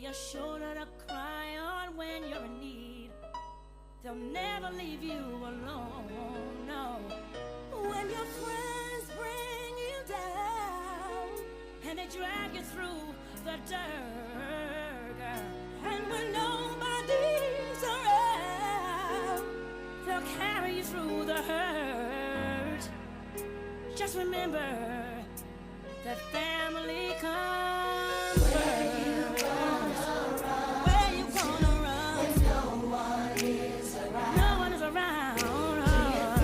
your shoulder to cry on when you're in need. They'll never leave you alone, no. When your friends bring you down and they drag you through the dirt, and when nobody's around, they'll carry you through the hurt. Just remember that family comes first. Where you gonna run? When no one is around. No one is around. Do you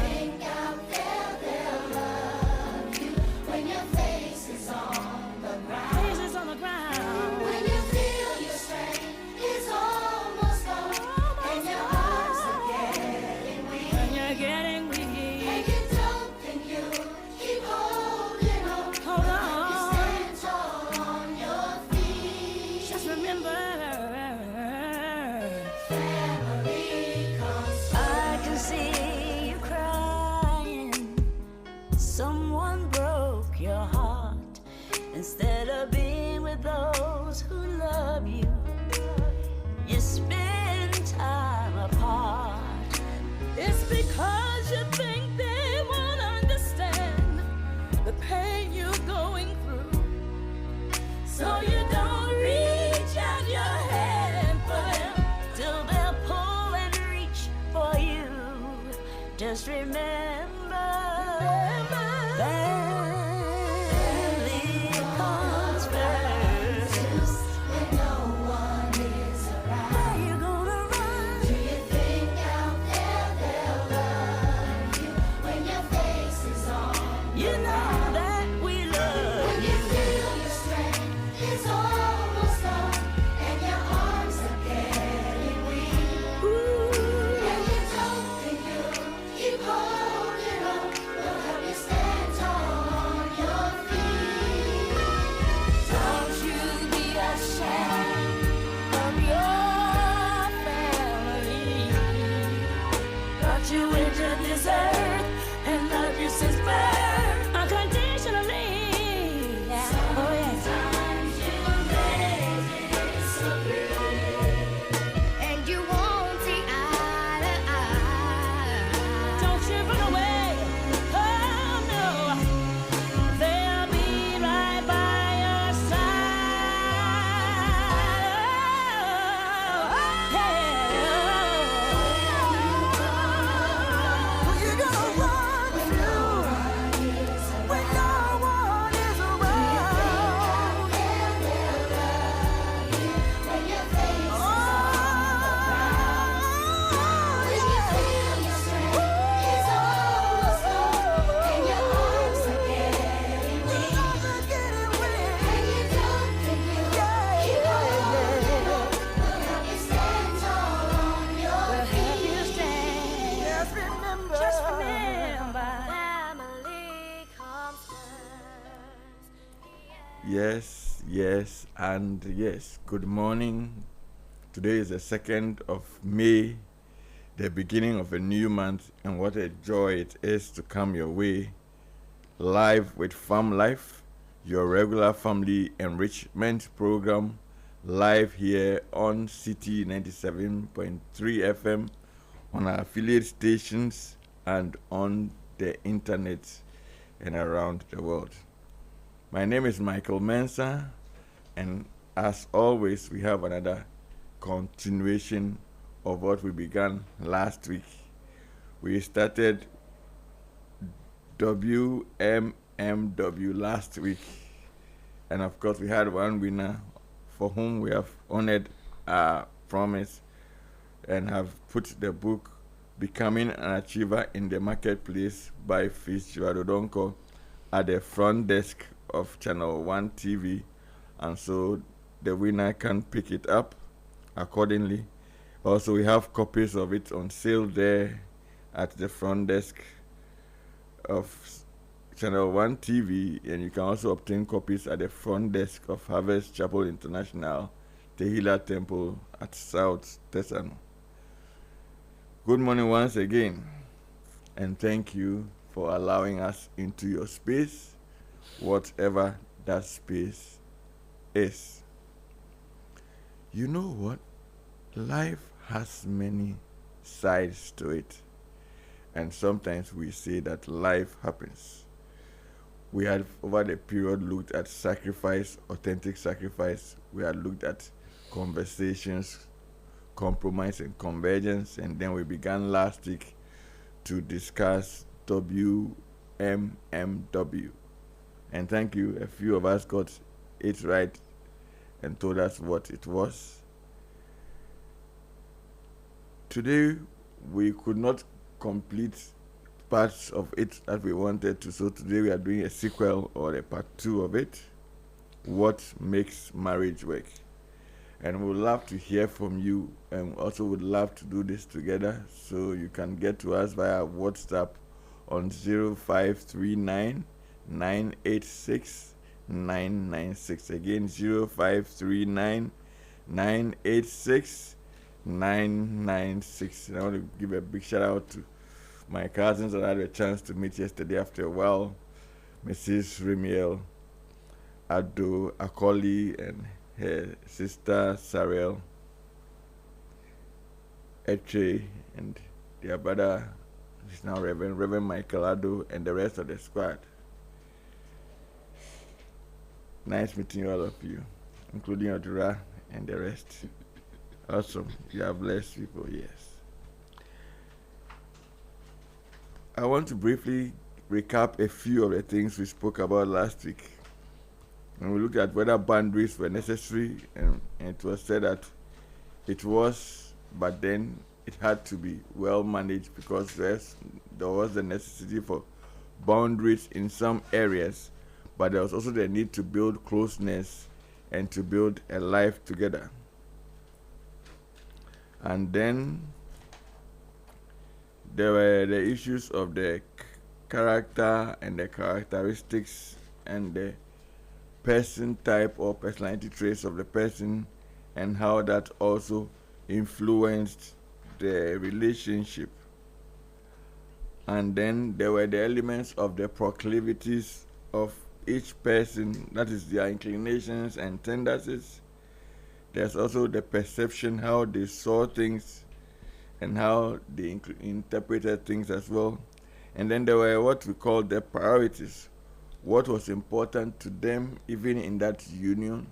think out there they'll love you when your face is on the ground? Face is on the ground. When you feel your strength is almost gone, and your arms are getting weak. And you're getting weak. And you don't think you keep holding on. Hold on. Remember, family comes first. I can see you crying. Someone broke your heart. Instead of being with those who love you, you spend time apart. It's because you think they won't understand the pain you're going through, so you don't reach out your hand for them till they'll pull and reach for you. Just remember, family comes first. When no one is around, where you gonna run? Do you think out there they'll love you when your face is on? You know that we love when you feel your strength is almost gone, and your arms are getting weak. And you don't think you keep holding on, we'll help you stand tall on your feet. Don't you be ashamed of your family. Brought you into this earth and love you since birth unconditionally. Yeah. Oh yes. Sometimes you may disagree, and you won't see eye to eye. Don't you run away. Oh no. They'll be right by your side. Who you gonna run to when no one is around? When your face is on the ground. When you feel your strength is almost gone, and your arms are getting weak. And you don't think you keep holding on, we'll help you stand tall on your feet. Just remember, family comes first. Yes, and yes. Good morning. Today is the 2nd of May, the beginning of a new month, and what a joy it is to come your way live with Farm Life, your regular family enrichment program, live here on City 97.3 FM, on our affiliate stations, and on the internet and around the world. My name is Michael Mensah, and as always, we have another continuation of what we began last week. We started WMMW last week, and of course, we had one winner for whom we have honored our promise and have put the book Becoming an Achiever in the Marketplace by Fitzgerald Odonko at the front desk of Channel 1 TV, and so the winner can pick it up accordingly. Also, we have copies of it on sale there at the front desk of Channel 1 TV, and you can also obtain copies at the front desk of Harvest Chapel International, Tehillah Temple at South Tesano. Good morning once again, and thank you for allowing us into your space, whatever that space is. You know what? Life has many sides to it. And sometimes we say that life happens. We had over the period looked at sacrifice, authentic sacrifice. We had looked at conversations, compromise and convergence, and then we began last week to discuss WMMW. And thank you, a few of us got it right and told us what it was. Today we could not complete parts of it that we wanted to, so today we are doing a sequel or a part 2 of it. What makes marriage work? And we would love to hear from you, and also would love to do this together. So you can get to us via WhatsApp on 0539 986 996. Again, 0539 986 996. And I want to give a big shout out to my cousins that I had a chance to meet yesterday after a while. Mrs. Remiel Ado Akoli and her sister Sarel Eche and their brother is now Reverend Michael Ado and the rest of the squad. Nice meeting all of you, including Dora and the rest. Awesome. You are blessed people, yes. I want to briefly recap a few of the things we spoke about last week. And we looked at whether boundaries were necessary, and it was said that it was, but then it had to be well managed because there was the necessity for boundaries in some areas, but there was also the need to build closeness and to build a life together. And then there were the issues of the character and the characteristics and the person type or personality traits of the person, and how that also influenced the relationship. And then there were the elements of the proclivities of each person, that is their inclinations and tendencies. There's also the perception, how they saw things and how they interpreted things as well. And then there were what we call the priorities, what was important to them even in that union,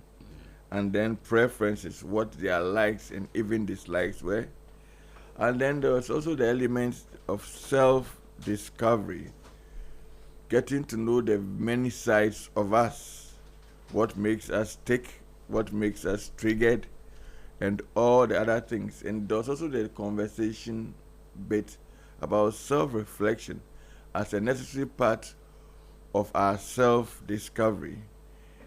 and then preferences, what their likes and even dislikes were. And then there was also the elements of self-discovery, getting to know the many sides of us, what makes us tick, what makes us triggered, and all the other things. And there was also the conversation bit about self-reflection as a necessary part of our self-discovery,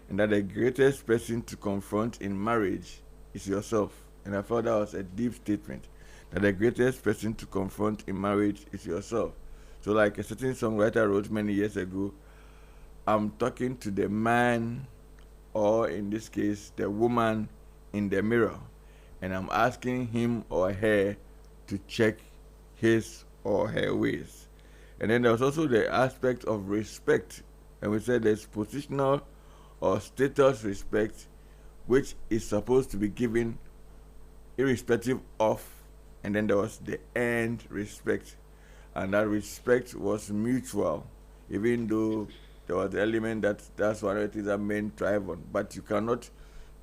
and that the greatest person to confront in marriage is yourself. And I thought that was a deep statement, that the greatest person to confront in marriage is yourself. So like a certain songwriter wrote many years ago, I'm talking to the man, or in this case, the woman in the mirror, and I'm asking him or her to check his or her ways. And then there was also the aspect of respect, and we said there's positional or status respect, which is supposed to be given irrespective of, and then there was the earned respect, and that respect was mutual, even though there was the element that's one of the things that men thrive on, but you cannot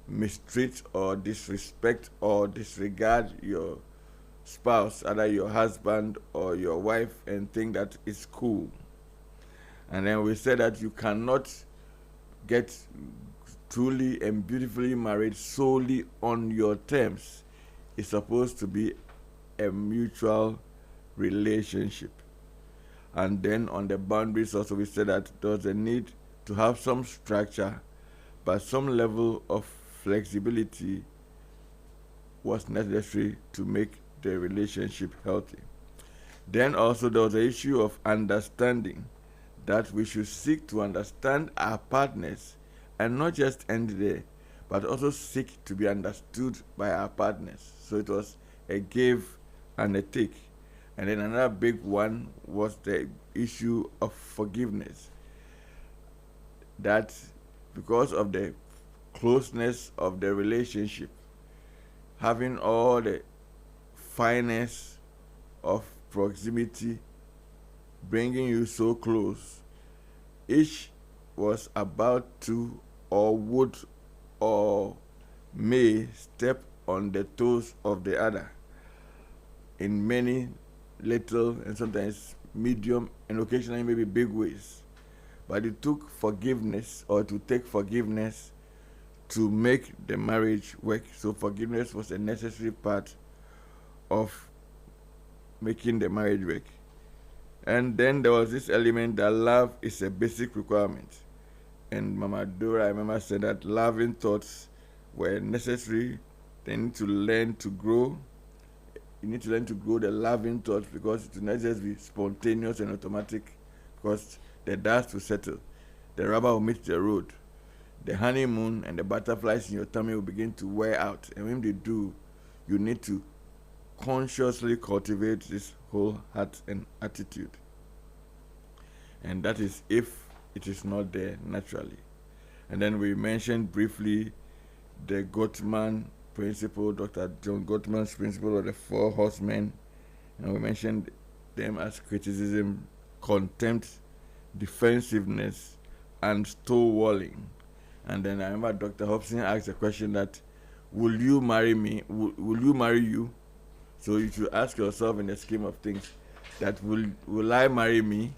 mistreat or disrespect or disregard your spouse, either your husband or your wife, and think that it's cool. And then we said that you cannot get truly and beautifully married solely on your terms. It's supposed to be a mutual relationship. And then on the boundaries also we said that there was a need to have some structure, but some level of flexibility was necessary to make the relationship healthy. Then also there was the issue of understanding, that we should seek to understand our partners and not just end there, but also seek to be understood by our partners. So it was a give and a take. And then another big one was the issue of forgiveness, that because of the closeness of the relationship, having all the fineness of proximity, bringing you so close. Each was about to or would or may step on the toes of the other in many little and sometimes medium and occasionally maybe big ways. But it took forgiveness, or to take forgiveness, to make the marriage work. So forgiveness was a necessary part of making the marriage work. And then there was this element that love is a basic requirement. And Mama Dora, I remember, said that loving thoughts were necessary. They need to learn to grow. You need to learn to grow the loving thoughts, because it will not just be spontaneous and automatic, because the dust will settle. The rubber will meet the road. The honeymoon and the butterflies in your tummy will begin to wear out. And when they do, you need to consciously cultivate this whole heart and attitude. And that is if it is not there naturally. And then we mentioned briefly the Gottman principle, Dr. John Gottman's principle of the 4 horsemen. And we mentioned them as criticism, contempt, defensiveness, and stonewalling. And then I remember Dr. Hopeson asked a question that, will you marry me? Will you marry you? So you should ask yourself in the scheme of things that will I marry me?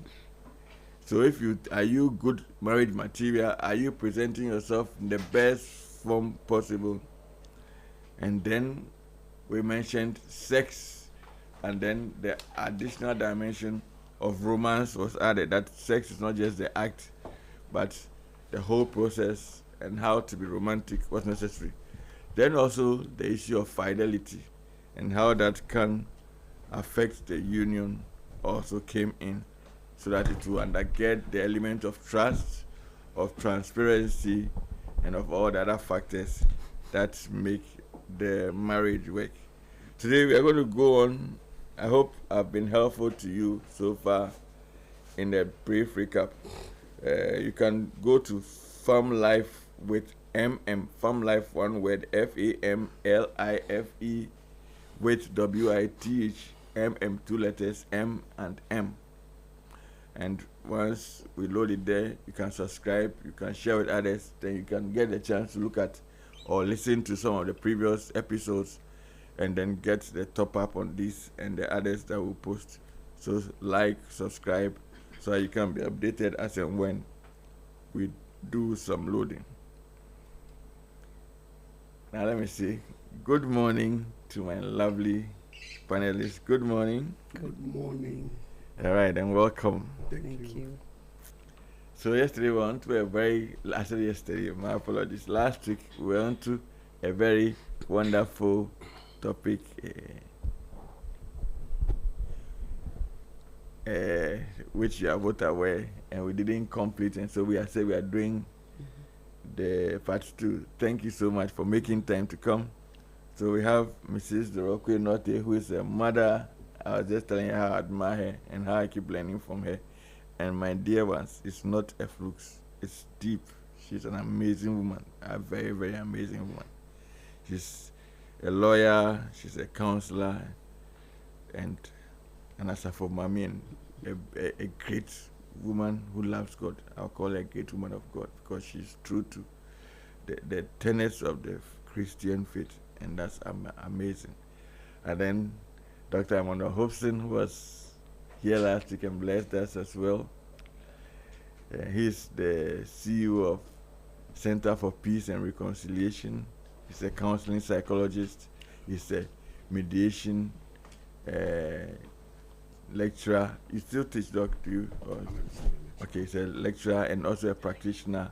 So if are you good marriage material? Are you presenting yourself in the best form possible? And then we mentioned sex, and then the additional dimension of romance was added, that sex is not just the act, but the whole process, and how to be romantic was necessary. Then also the issue of fidelity and how that can affect the union also came in, so that it will undergird the element of trust, of transparency, and of all the other factors that make the marriage work. Today we are going to go on. I hope I've been helpful to you so far in the brief recap. You can go to Farm Life with Farm Life, one word, FAMLIFE, with WITH, 2 letters, M and M. And once we load it there, you can subscribe, you can share with others, then you can get a chance to look at or listen to some of the previous episodes, and then get the top up on this and the others that we post. So like, subscribe, so you can be updated as and when we do some loading. Now let me see. Good morning to my lovely panelists. Good morning. Good morning. All right, and welcome. Thank you. So yesterday we went to my apologies. Last week we went to a very wonderful topic, which you are both aware, and we didn't complete, and so we are doing the part 2. Thank you so much for making time to come. So we have Mrs. Dora Ocquaye-Nortey, who is a mother. I was just telling you how I admire her and how I keep learning from her. And my dear ones, it's not a fluke. It's deep. She's an amazing woman, a very, very amazing woman. She's a lawyer, she's a counselor, and as for mommy, and a great woman who loves God. I'll call her a great woman of God, because she's true to the tenets of the Christian faith, and that's amazing. And then Dr. Emmanuel Hopeson, who was here last week and blessed us as well. He's the CEO of Center for Peace and Reconciliation. He's a counseling psychologist. He's a mediation lecturer. You still teach, Doc, do you? Okay, he's a lecturer and also a practitioner,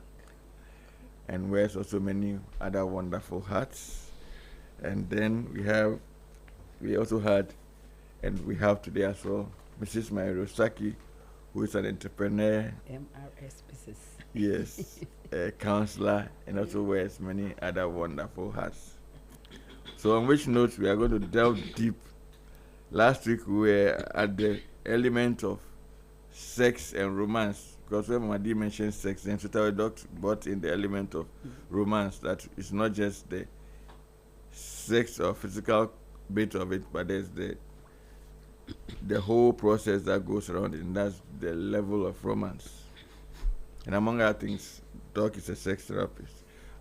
and wears also many other wonderful hats. And then we also had, and we have today as well, Mrs. Sackey, who is an entrepreneur, MRS business. yes, a counselor, and also wears many other wonderful hats. So on which note we are going to delve deep. Last week we were at the element of sex and romance, because when Madi mentioned sex, then Sutawe Doc brought in the element of romance, that it's not just the sex or physical bit of it, but there's the whole process that goes around it, and that's the level of romance. And among other things, Doc is a sex therapist.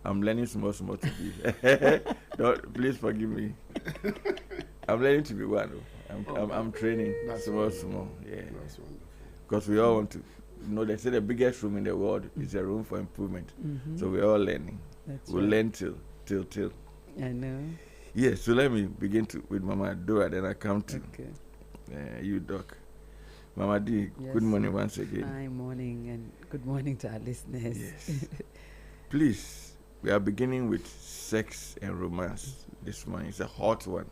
I'm learning small to be. Please forgive me. I'm learning to be one. I'm training small. Yeah. That's wonderful. Because we all want to. They say the biggest room in the world is a room for improvement. So we're all learning. We'll learn till. I know. Yes, so let me begin with Mama Dora, then I come to you, Doc. Mama D, Yes. good morning once again. Hi, morning, and good morning to our listeners. Yes. Please, we are beginning with sex and romance this morning. It's a hot one.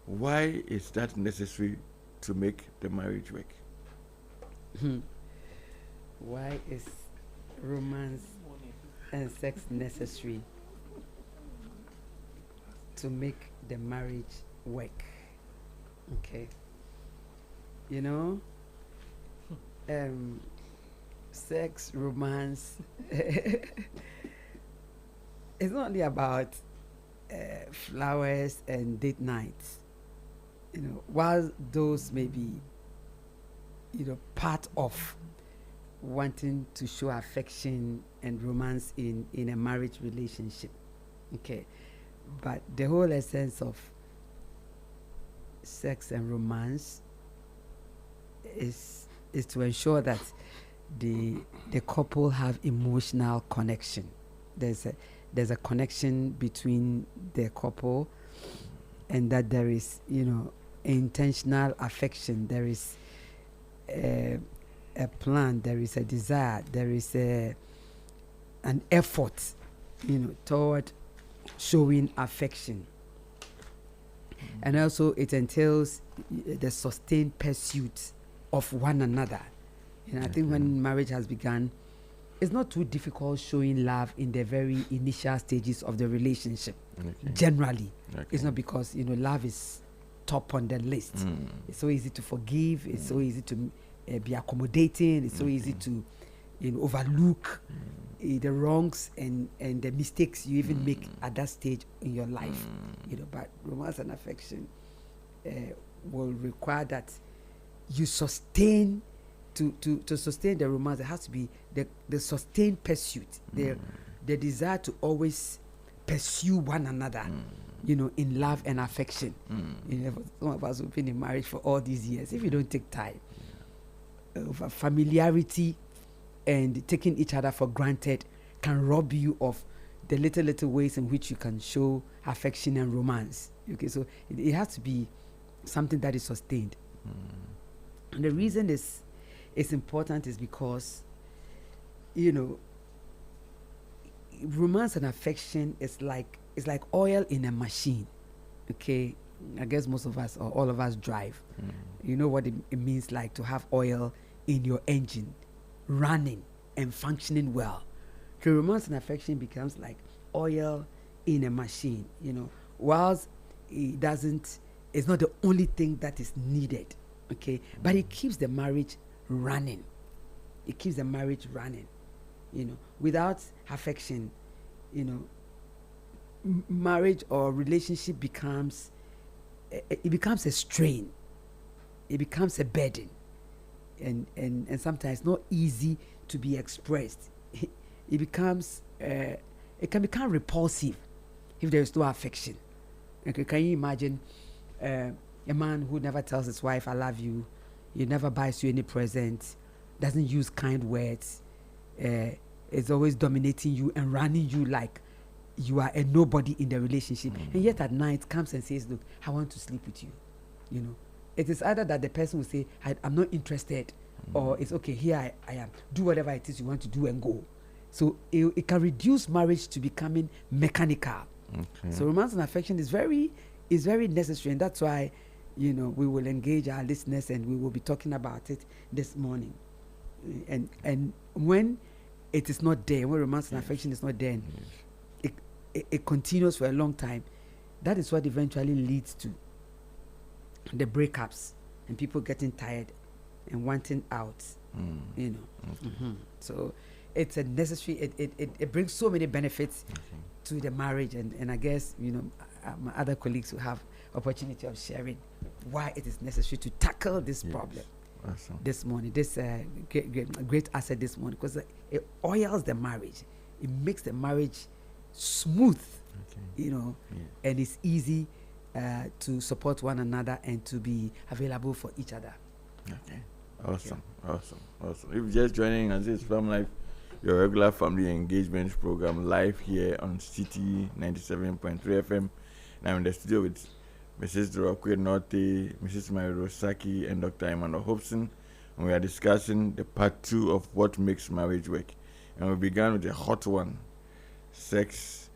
Why is that necessary to make the marriage work? Why is romance and sex necessary to make the marriage work? Okay. Sex, romance, it's not only about flowers and date nights. While those may be, part of wanting to show affection and romance in a marriage relationship. Okay. But the whole essence of sex and romance is to ensure that the couple have emotional connection. There's a connection between the couple, and that there is intentional affection. There is a plan. There is a desire. There is an effort toward showing affection. And also it entails the sustained pursuit of one another. I think when marriage has begun, it's not too difficult showing love in the very initial stages of the relationship. Generally. It's not because love is top on the list. It's so easy to forgive. It's so easy to be accommodating. It's so easy to overlook the wrongs and the mistakes you even make at that stage in your life. But romance and affection will require that you sustain to sustain the romance. There has to be the sustained pursuit, the desire to always pursue one another, in love and affection. Some of us have been in marriage for all these years. If you don't take time, over familiarity and taking each other for granted can rob you of the little ways in which you can show affection and romance. Okay, so it has to be something that is sustained. And the reason it's important is because romance and affection is like oil in a machine. Okay, I guess most of us or all of us drive. You know what it means like to have oil in your engine running and functioning well. Okay, romance and affection becomes like oil in a machine. Whilst it's not the only thing that is needed. Okay, but it keeps the marriage running. It keeps the marriage running. Without affection, marriage or relationship becomes a strain. It becomes a burden, and sometimes not easy to be expressed. It becomes it can become repulsive if there is no affection. Okay, can you imagine a man who never tells his wife "I love you," he never buys you any present, doesn't use kind words, is always dominating you and running you like you are a nobody in the relationship, and yet at night comes and says, "Look, I want to sleep with you." It is either that the person will say, "I'm not interested," or it's okay, here I am. Do whatever it is you want to do and go. So it can reduce marriage to becoming mechanical. So romance and affection is very necessary, and that's why we will engage our listeners and we will be talking about it this morning. And when it is not there, when romance and affection is not there, it continues for a long time, that is what eventually leads to the breakups and people getting tired and wanting out. So it's a necessary. It brings so many benefits to the marriage, and I guess my other colleagues will have opportunity of sharing why it is necessary to tackle this problem Awesome. this morning. This great asset this morning, because it oils the marriage. It makes the marriage smooth, and it's easy to support one another and to be available for each other. Okay. Awesome. If you're just joining us, it's Fam Life, your regular family engagement program, live here on City 97.3 FM. And I'm in the studio with Mrs. Dora Ocquaye-Nortey, Mrs. Sackey, and Dr. Emmanuel Hopeson. And we are discussing the part 2 of what makes marriage work. And we began with a hot one, sex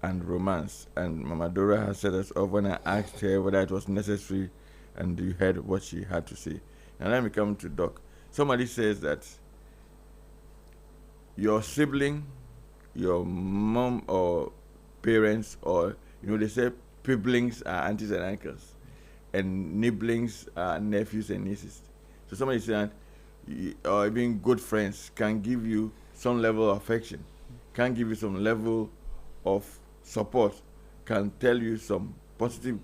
and romance. And Mama Dora has set us off when I asked her whether it was necessary, and you heard what she had to say. And let me come to Doc. Somebody says that your sibling, your mom or parents, or they say siblings are aunties and uncles, and nibblings are nephews and nieces. So somebody said, or even good friends can give you some level of affection, can give you some level of support, can tell you some positive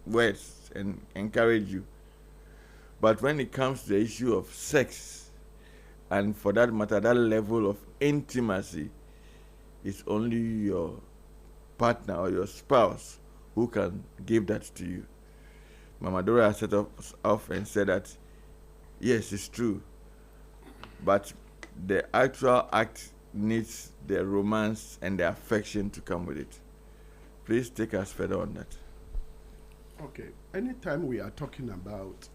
words and encourage you. But when it comes to the issue of sex, and for that matter, that level of intimacy, it's only your partner or your spouse who can give that to you. Mama Dora set us off and said that, yes, it's true, but the actual act needs the romance and the affection to come with it. Please take us further on that. Okay. Anytime we are talking about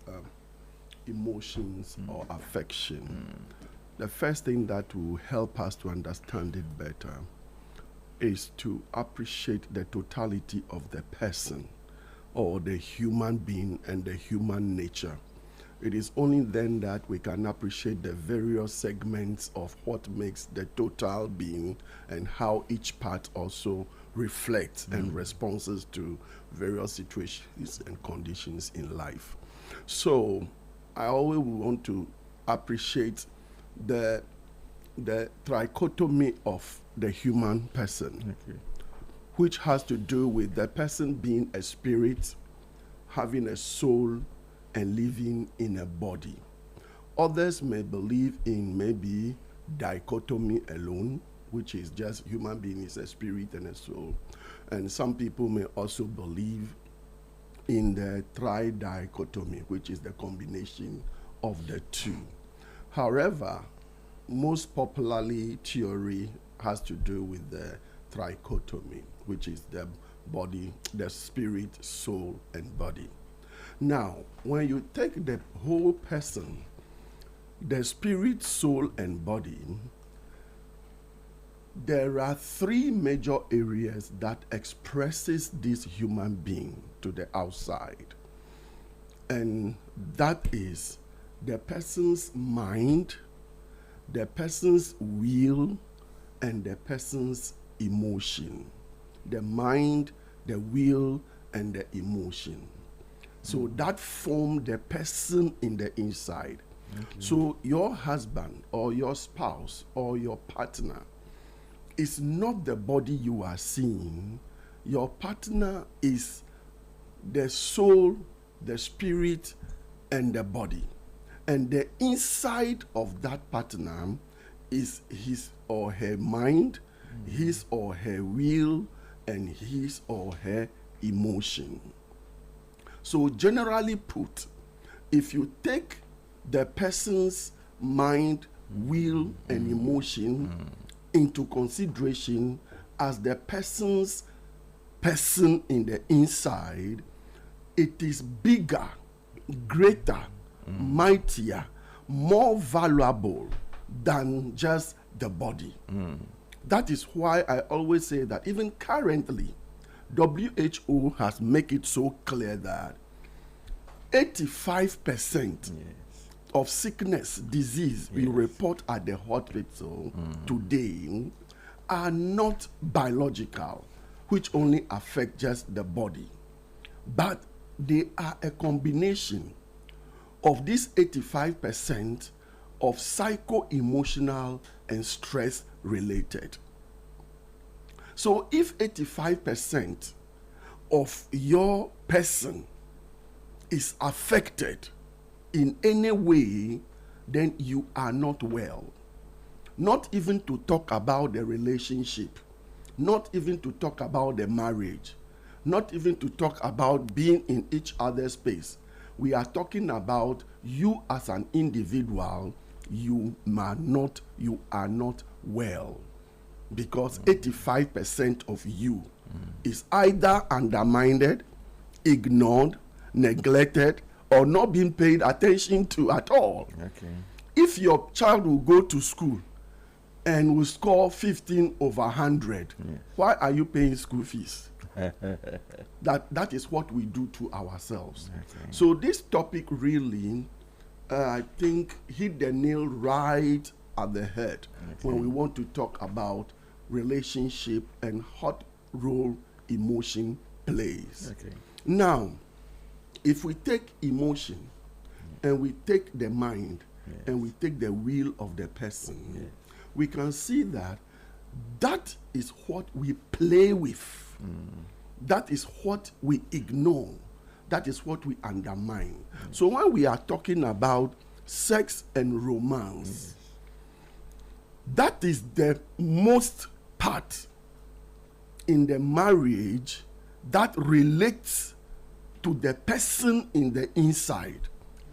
emotions or affection, the first thing that will help us to understand it better is to appreciate the totality of the person or the human being and the human nature. It is only then that we can appreciate the various segments of what makes the total being and how each part also reflects and responds to various situations and conditions in life. So I always want to appreciate the trichotomy of the human person, which has to do with the person being a spirit, having a soul, and living in a body. Others may believe in maybe dichotomy alone, which is just human being is a spirit and a soul. And some people may also believe in the tridichotomy, which is the combination of the two. However, most popularly, theory has to do with the trichotomy, which is the body, the spirit, soul, and body. Now, when you take the whole person, the spirit, soul, and body, there are three major areas that expresses this human being to the outside. And that is the person's mind, the person's will, and the person's emotion. The mind, the will, and the emotion. So that form the person in the inside. So your husband or your spouse or your partner is not the body you are seeing. Your partner is the soul, the spirit, and the body. And the inside of that partner is his or her mind, his or her will, and his or her emotion. So generally put, if you take the person's mind, will, and emotion into consideration as the person's person in the inside, it is bigger, greater, mightier, more valuable than just the body. That is why I always say that even currently, WHO has made it so clear that 85% of sickness, disease we report at the hospital today are not biological, which only affect just the body, but they are a combination of this 85% of psycho-emotional and stress related. So if 85% of your person is affected in any way, then you are not well. Not even to talk about the relationship, not even to talk about the marriage, not even to talk about being in each other's space. We are talking about you as an individual. You are not well, because 85% of you is either undermined, ignored, neglected, or not being paid attention to at all. Okay. If your child will go to school and will score 15 over 100, Yes. why are you paying school fees? That is what we do to ourselves. Okay. So this topic really, I think, hit the nail right at the head when we want to talk about relationship and what role emotion plays. Okay. Now, if we take emotion and we take the mind and we take the will of the person, we can see that that is what we play with. That is what we ignore. That is what we undermine. So when we are talking about sex and romance, that is the most part in the marriage that relates to the person in the inside,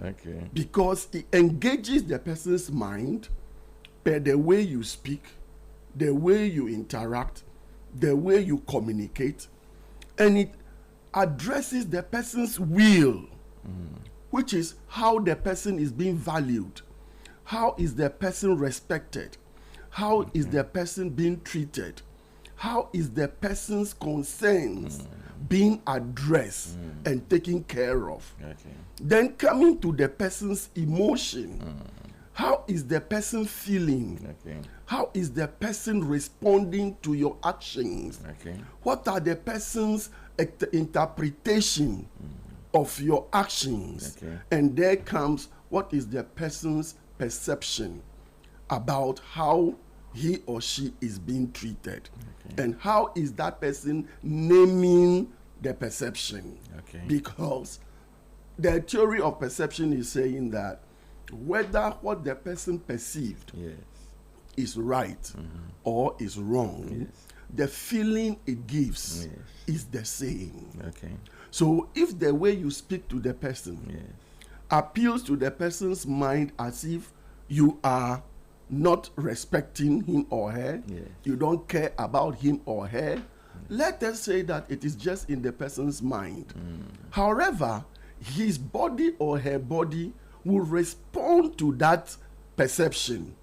Okay. because it engages the person's mind per the way you speak, the way you interact, the way you communicate, and it addresses the person's will, which is how the person is being valued, how is the person respected, how is the person being treated, how is the person's concerns being addressed and taken care of. Okay. Then coming to the person's emotion, how is the person feeling? Okay. How is the person responding to your actions? Okay. What are the person's interpretation of your actions? Okay. And there comes what is the person's perception about how he or she is being treated. Okay. And how is that person naming the perception? Okay. Because the theory of perception is saying that whether what the person perceived Yes. is right or is wrong, the feeling it gives is the same. Okay. So if the way you speak to the person Yes. appeals to the person's mind as if you are not respecting him or her, Yes. you don't care about him or her, let us say that it is just in the person's mind. However, his body or her body will respond to that perception,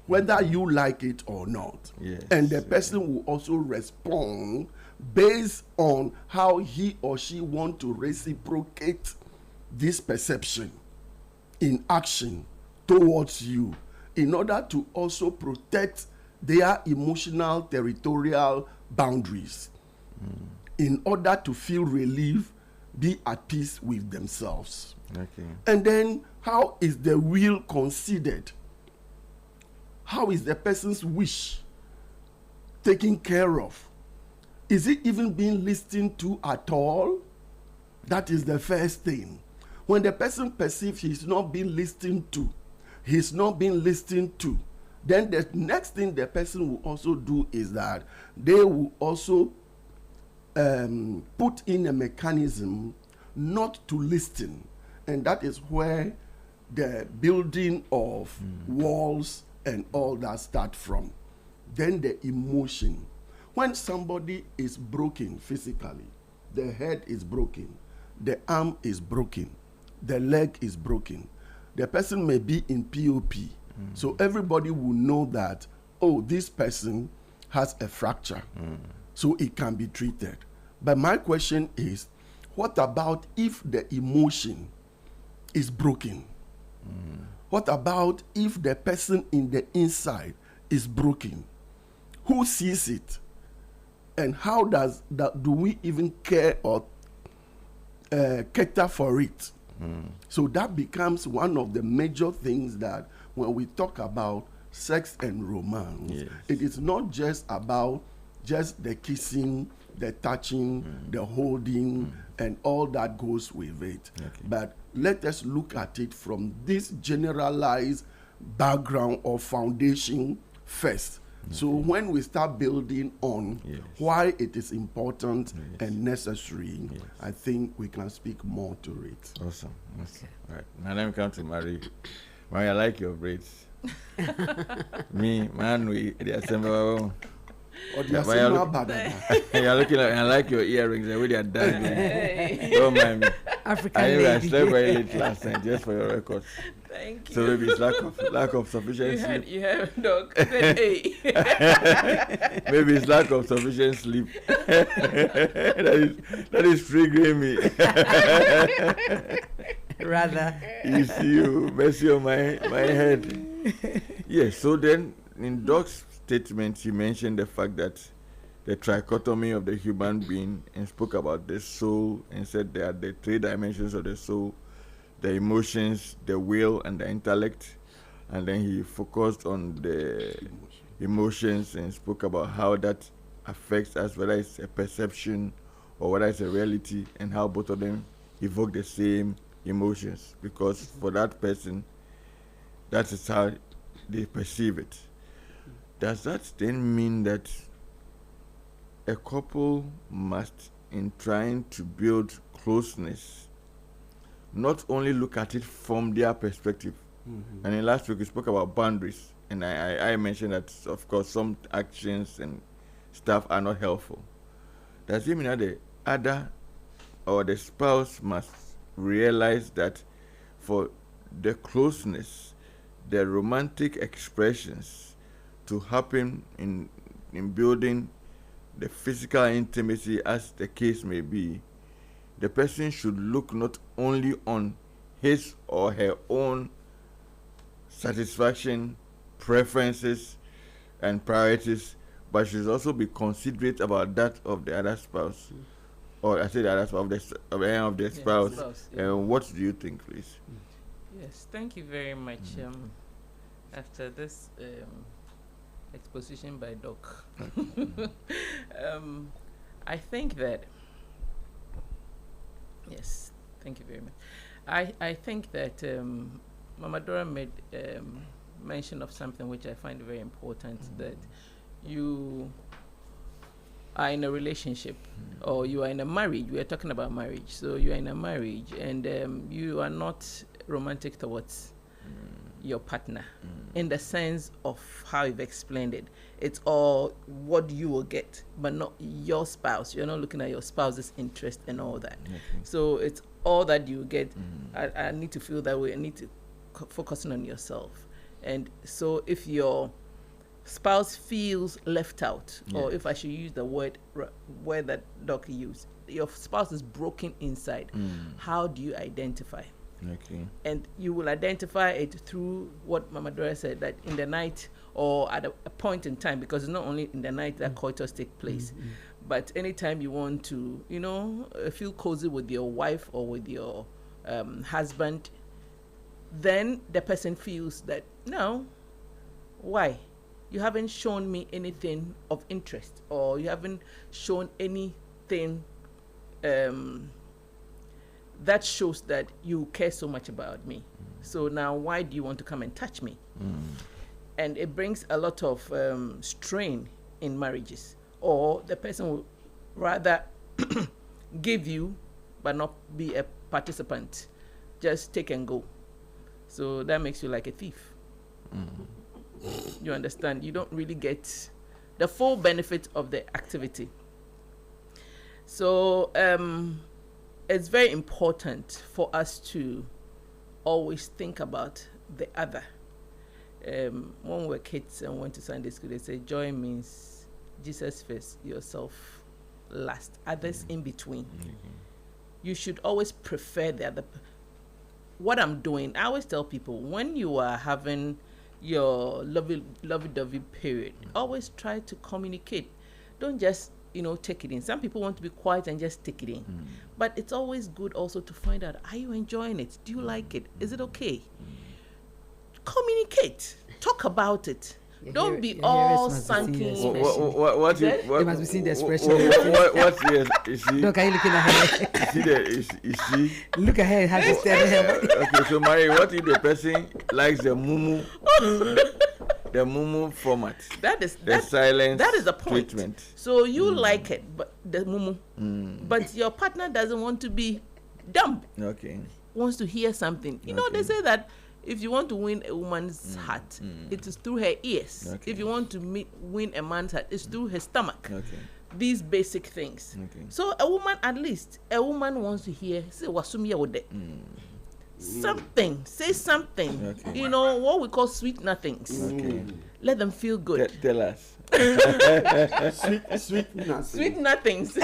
whether you like it or not. Yes. And the person will also respond based on how he or she want to reciprocate this perception in action towards you, in order to also protect their emotional territorial boundaries, in order to feel relief, be at peace with themselves. Okay. And then how is the will considered? How is the person's wish taken care of? Is it even being listened to at all? That is the first thing. When the person perceives he's not being listened to, then the next thing the person will also do is that they will also put in a mechanism not to listen. And that is where the building of walls and all that start from. Then the emotion. When somebody is broken physically, the head is broken, the arm is broken, the leg is broken, the person may be in POP. So everybody will know that, oh, this person has a fracture. So it can be treated. But my question is, what about if the emotion is broken? What about if the person in the inside is broken? Who sees it? And how do we even care or cater for it? So that becomes one of the major things that when we talk about sex and romance, Yes. it is not just about just the kissing, the touching, the holding, and all that goes with it. Okay. But let us look at it from this generalized background or foundation first. So when we start building on Yes. why it is important Yes. and necessary, Yes. I think we can speak more to it. Awesome. All right. Now let me come to Marie. Marie, I like your braids. Me, man, they assemble. Or the Yeah, but Asema look- Badada. You're looking like, I like your earrings. The way they are done. Don't mind me. African I lady. slept very late last night, just for your records. Thank you. So maybe it's lack of sufficient sleep. You had dog. Hey. Maybe it's lack of sufficient sleep. that is triggering me. Rather. You see, you messy on my head. Yes. So then, in Doc's statement, he mentioned the fact that the trichotomy of the human being and spoke about the soul and said there are the 3 dimensions of the soul: the emotions, the will, and the intellect. And then he focused on the emotions and spoke about how that affects us, whether it's a perception or whether it's a reality, and how both of them evoke the same emotions, because for that person, that is how they perceive it. Does that then mean that a couple must, in trying to build closeness, not only look at it from their perspective? And in last week we spoke about boundaries, and I mentioned that of course some actions and stuff are not helpful. Does it mean that the other or the spouse must realize that for the closeness, the romantic expressions to happen in building the physical intimacy, as the case may be, the person should look not only on his or her own satisfaction, preferences, and priorities, but should also be considerate about that of the other spouse, or I say the other spouse, of the spouse. Yeah. What do you think, please? Yes, thank you very much. After this exposition by Doc, I think that, yes, thank you very much. I think that Mama Dora made mention of something which I find very important, that you are in a relationship or you are in a marriage. We are talking about marriage. So you are in a marriage and you are not romantic towards your partner in the sense of how you've explained it. It's all what you will get, but not your spouse. You're not looking at your spouse's interest and all that. Okay. So it's all that you get. I need to feel that way. I need to focus on yourself. And so if your spouse feels left out, or if I should use the word that Doc used, your spouse is broken inside, how do you identify? Okay. And you will identify it through what Mama Dora said, that in the night or at a point in time, because it's not only in the night that coitus take place, but anytime you want to, feel cozy with your wife or with your husband, then the person feels that, no, why? You haven't shown me anything of interest, or you haven't shown anything that shows that you care so much about me. So now why do you want to come and touch me? And it brings a lot of strain in marriages. Or the person will rather give you but not be a participant, just take and go. So that makes you like a thief. You understand? You don't really get the full benefit of the activity. So it's very important for us to always think about the other. When we were kids and went to Sunday school, they say joy means Jesus first, yourself last, others in between. You should always prefer the other. What I'm doing, I always tell people, when you are having your lovey-dovey period, always try to communicate. Don't just take it in. Some people want to be quiet and just take it in. But it's always good also to find out, are you enjoying it? Do you like it? Is it okay? Communicate. Talk about it. Don't be your all hearers must be seeing sunken. the expression. What Is you it? what, They must be seeing the expression. What's yes? You see? Look, are you looking at her? You see the you see? Look at her. Have you stared at her? Okay, so Mary, what if the person likes the mumu, the mumu format, That is the silence that is the point. treatment? So you like it, but the mumu, but your partner doesn't want to be dumb. Okay. Wants to hear something. You know, they Okay. say that if you want to win a woman's heart, it is through her ears. Okay. If you want to win a man's heart, it's through her stomach. Okay. These basic things. Okay. So a woman, at least, a woman wants to hear, say, "Wasumi wode." Something, say something. Okay. You know, what we call sweet nothings. Okay. Let them feel good. Tell us. Sweet nothing. Sweet nothings.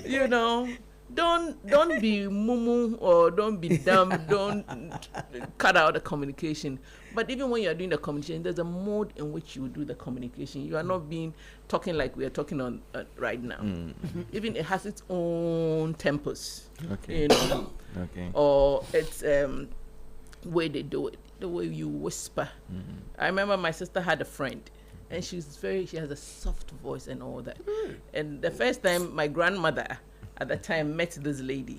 You know, don't be mumu or don't be dumb. Don't cut out the communication. But even when you are doing the communication, there's a mode in which you do the communication. You are not talking like we are talking on right now. Even it has its own tempos. Okay. You know, Okay. or it's way they do it, the way you whisper. I remember my sister had a friend, and she has a soft voice and all that. And the first time my grandmother at the time met this lady,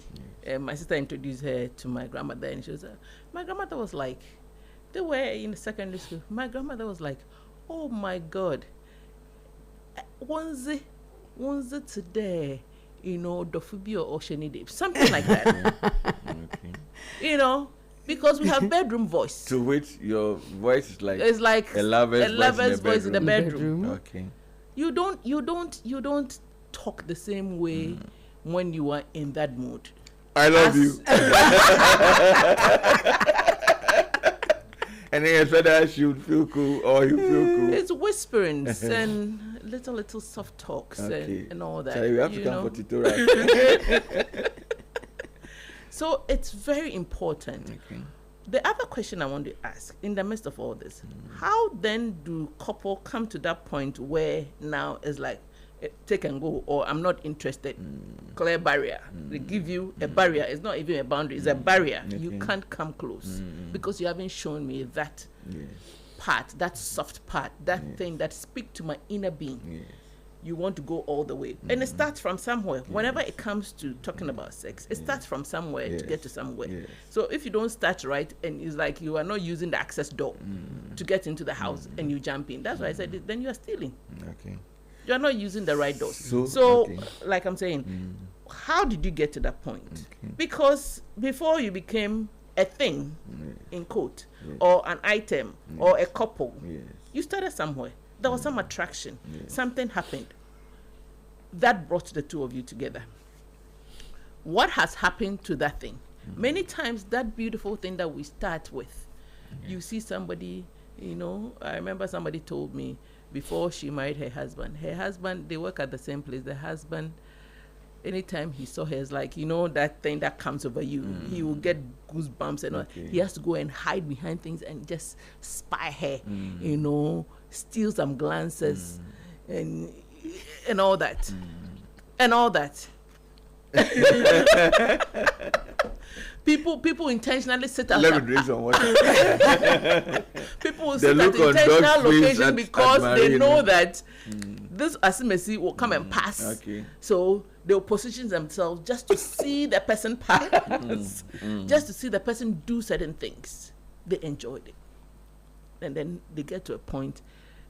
my sister introduced her to my grandmother, and she was my grandmother was like, they were in secondary school. My grandmother was like, oh my God, one's today, you know, Dofubio or Shenide, something like that. Okay. You know, because we have bedroom voice. To which your voice is like It's like a lover's voice in the bedroom. Okay. You don't talk the same way when you are in that mood. I love As- you. And then whether she would feel cool or you feel cool. It's whisperings and little soft talks Okay. and all that. Sorry, we have to you come know? for tutorial. So it's very important. Okay. The other question I want to ask in the midst of all this, how then do couple come to that point where now it's like take and go, or I'm not interested, clear barrier. They give you a barrier. It's not even a boundary, it's a barrier. You Okay. can't come close because you haven't shown me that Yes. part, that soft part, that thing that speaks to my inner being. Yes. You want to go all the way. And it starts from somewhere. Whenever it comes to talking about sex, it starts from somewhere to get to somewhere. Yes. So if you don't start right, and it's like you are not using the access door to get into the house and you jump in, that's why I said then you are stealing. Okay. You're not using the right doors. So, So, okay. like I'm saying, how did you get to that point? Okay. Because before you became a thing, in quote, Yes. or an item, or a couple, Yes. you started somewhere. There was some attraction. Something happened. That brought the two of you together. What has happened to that thing? Many times that beautiful thing that we start with, you see somebody, you know, I remember somebody told me before she married her husband, they work at the same place. The husband, anytime he saw her, it's like, you know, that thing that comes over you, he will get goosebumps and all. Okay. He has to go and hide behind things and just spy her, you know, steal some glances and all that. And all that. People intentionally sit at Let me drink some water. people will The sit at look on intentional Dog's face location at because they Marie, know no? that this asimesi will come and pass. Okay. So they'll position themselves just to see the person pass, just to see the person do certain things. They enjoyed it, and then they get to a point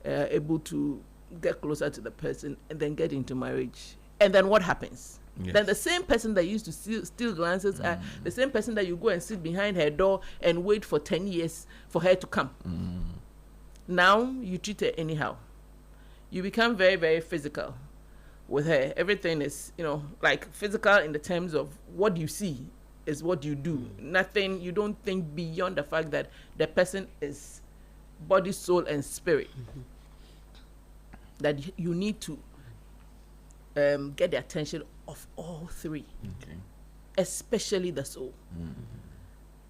able to get closer to the person and then get into marriage. And then what happens? Yes. Then the same person that used to steal glances, the same person that you go and sit behind her door and wait for 10 years for her to come. Now you treat her anyhow. You become very, very physical with her. Everything is, you know, like physical in the terms of what you see is what you do. Nothing, you don't think beyond the fact that the person is body, soul, and spirit. That you need to get the attention of all three, Okay. especially the soul,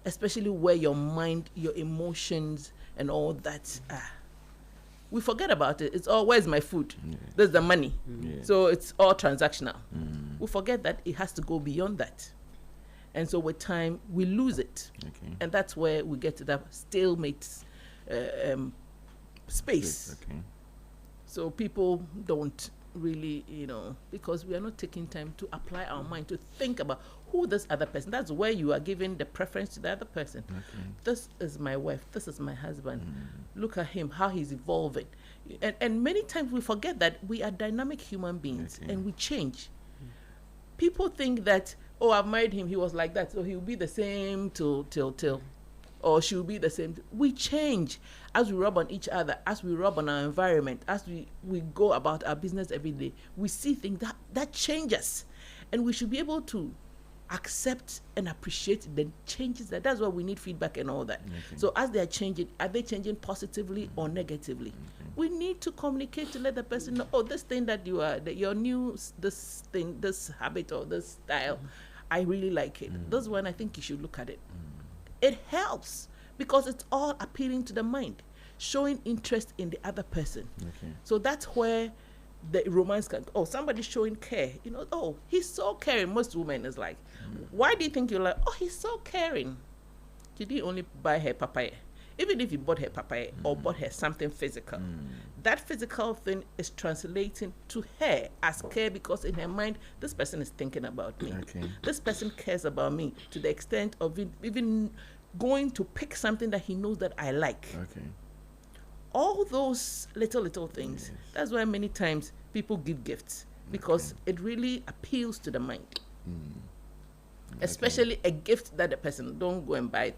especially where your mind, your emotions, and all that are. we forget about it. It's all, where's my food? Yeah. There's the money. Yeah. So it's all transactional. Mm. We forget that it has to go beyond that. And so with time, we lose it. Okay. And that's where we get to that stalemate space. Okay. So people don't really, because we are not taking time to apply our mind to think about who this other person. That's where you are giving the preference to the other person. Okay. This is my wife. This is my husband. Mm. Look at him, how he's evolving. And many times we forget that we are dynamic human beings, Okay. and we change. People think that, oh, I've married him, he was like that, so he'll be the same till. Or she'll be the same. We change as we rub on each other, as we rub on our environment, as we go about our business every day. We see things that changes, and we should be able to accept and appreciate the changes. That's why we need feedback and all that. Okay. So as they are changing changing positively or negatively? Okay. We need to communicate to let the person know, oh, this thing that you are, that your new, this thing, this habit or this style, I really like it. This one, I think you should look at it. It helps because it's all appealing to the mind, showing interest in the other person. Okay. So that's where the romance can, oh, somebody's showing care. Oh, he's so caring. Most women is like, why do you think you're like, oh, he's so caring? Did he only buy her papaya? Even if you bought her papaya or bought her something physical, that physical thing is translating to her as care, because in her mind, this person is thinking about me. Okay. This person cares about me to the extent of even going to pick something that he knows that I like. Okay. All those little things. Yes. That's why many times people give gifts, because it really appeals to the mind. Especially a gift that the person, don't go and buy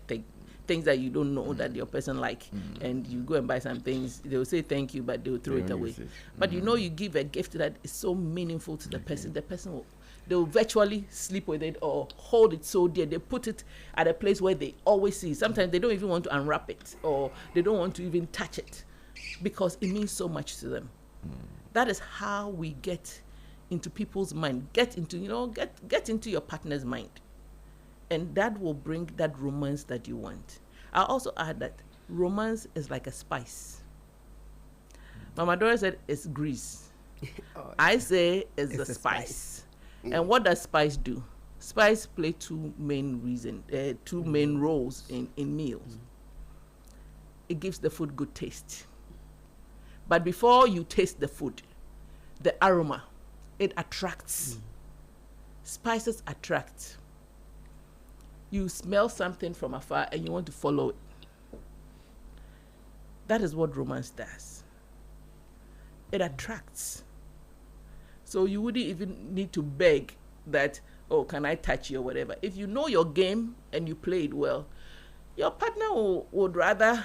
things that you don't know that your person like, and you go and buy some things, they will say thank you, but they will throw They it won't away. use it. But you give a gift that is so meaningful to the person will, they will virtually sleep with it or hold it so dear. They put it at a place where they always see. Sometimes they don't even want to unwrap it, or they don't want to even touch it, because it means so much to them. That is how we get into people's mind, get into your partner's mind. And that will bring that romance that you want. I'll also add that romance is like a spice. Mama Dora said it's grease. I say it's a spice. And what does spice do? Spice play two main roles in meals. It gives the food good taste. But before you taste the food, the aroma, it attracts. Spices attract. You smell something from afar and you want to follow it. That is what romance does. It attracts. So you wouldn't even need to beg that, oh, can I touch you or whatever. If you know your game and you play it well, your partner would rather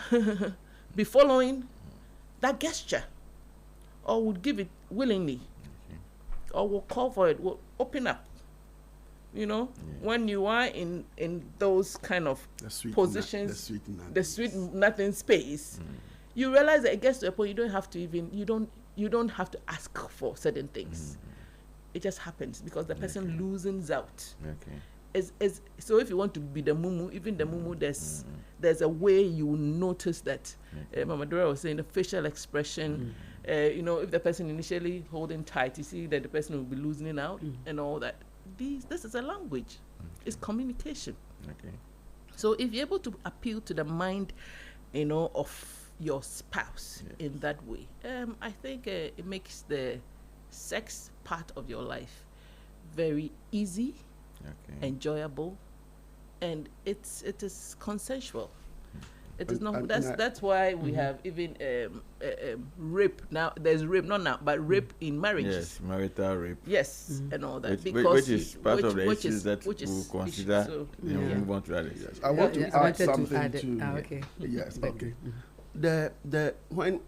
be following that gesture, or would give it willingly, or will call for it, will open up. When you are in those kind of positions, the sweet nothing space, you realize that it gets to a point you don't have to ask for certain things. It just happens because the person loosens out. Okay. So if you want to be the mumu, even the mumu, there's a way you will notice that. Mama Dora was saying the facial expression. If the person initially holding tight, you see that the person will be loosening out and all that. This is a language. It's communication. Okay. So if you're able to appeal to the mind, of your spouse in that way, I think it makes the sex part of your life very easy, enjoyable, and it is consensual. It is not. That's why we have even rape now. There's rape not now, but rape in marriages. Yes, marital rape. Yes, and all that, which is part of the issues that we'll consider. So, move on to that. Yes. I want to add something too. Okay. Yes. Okay. The when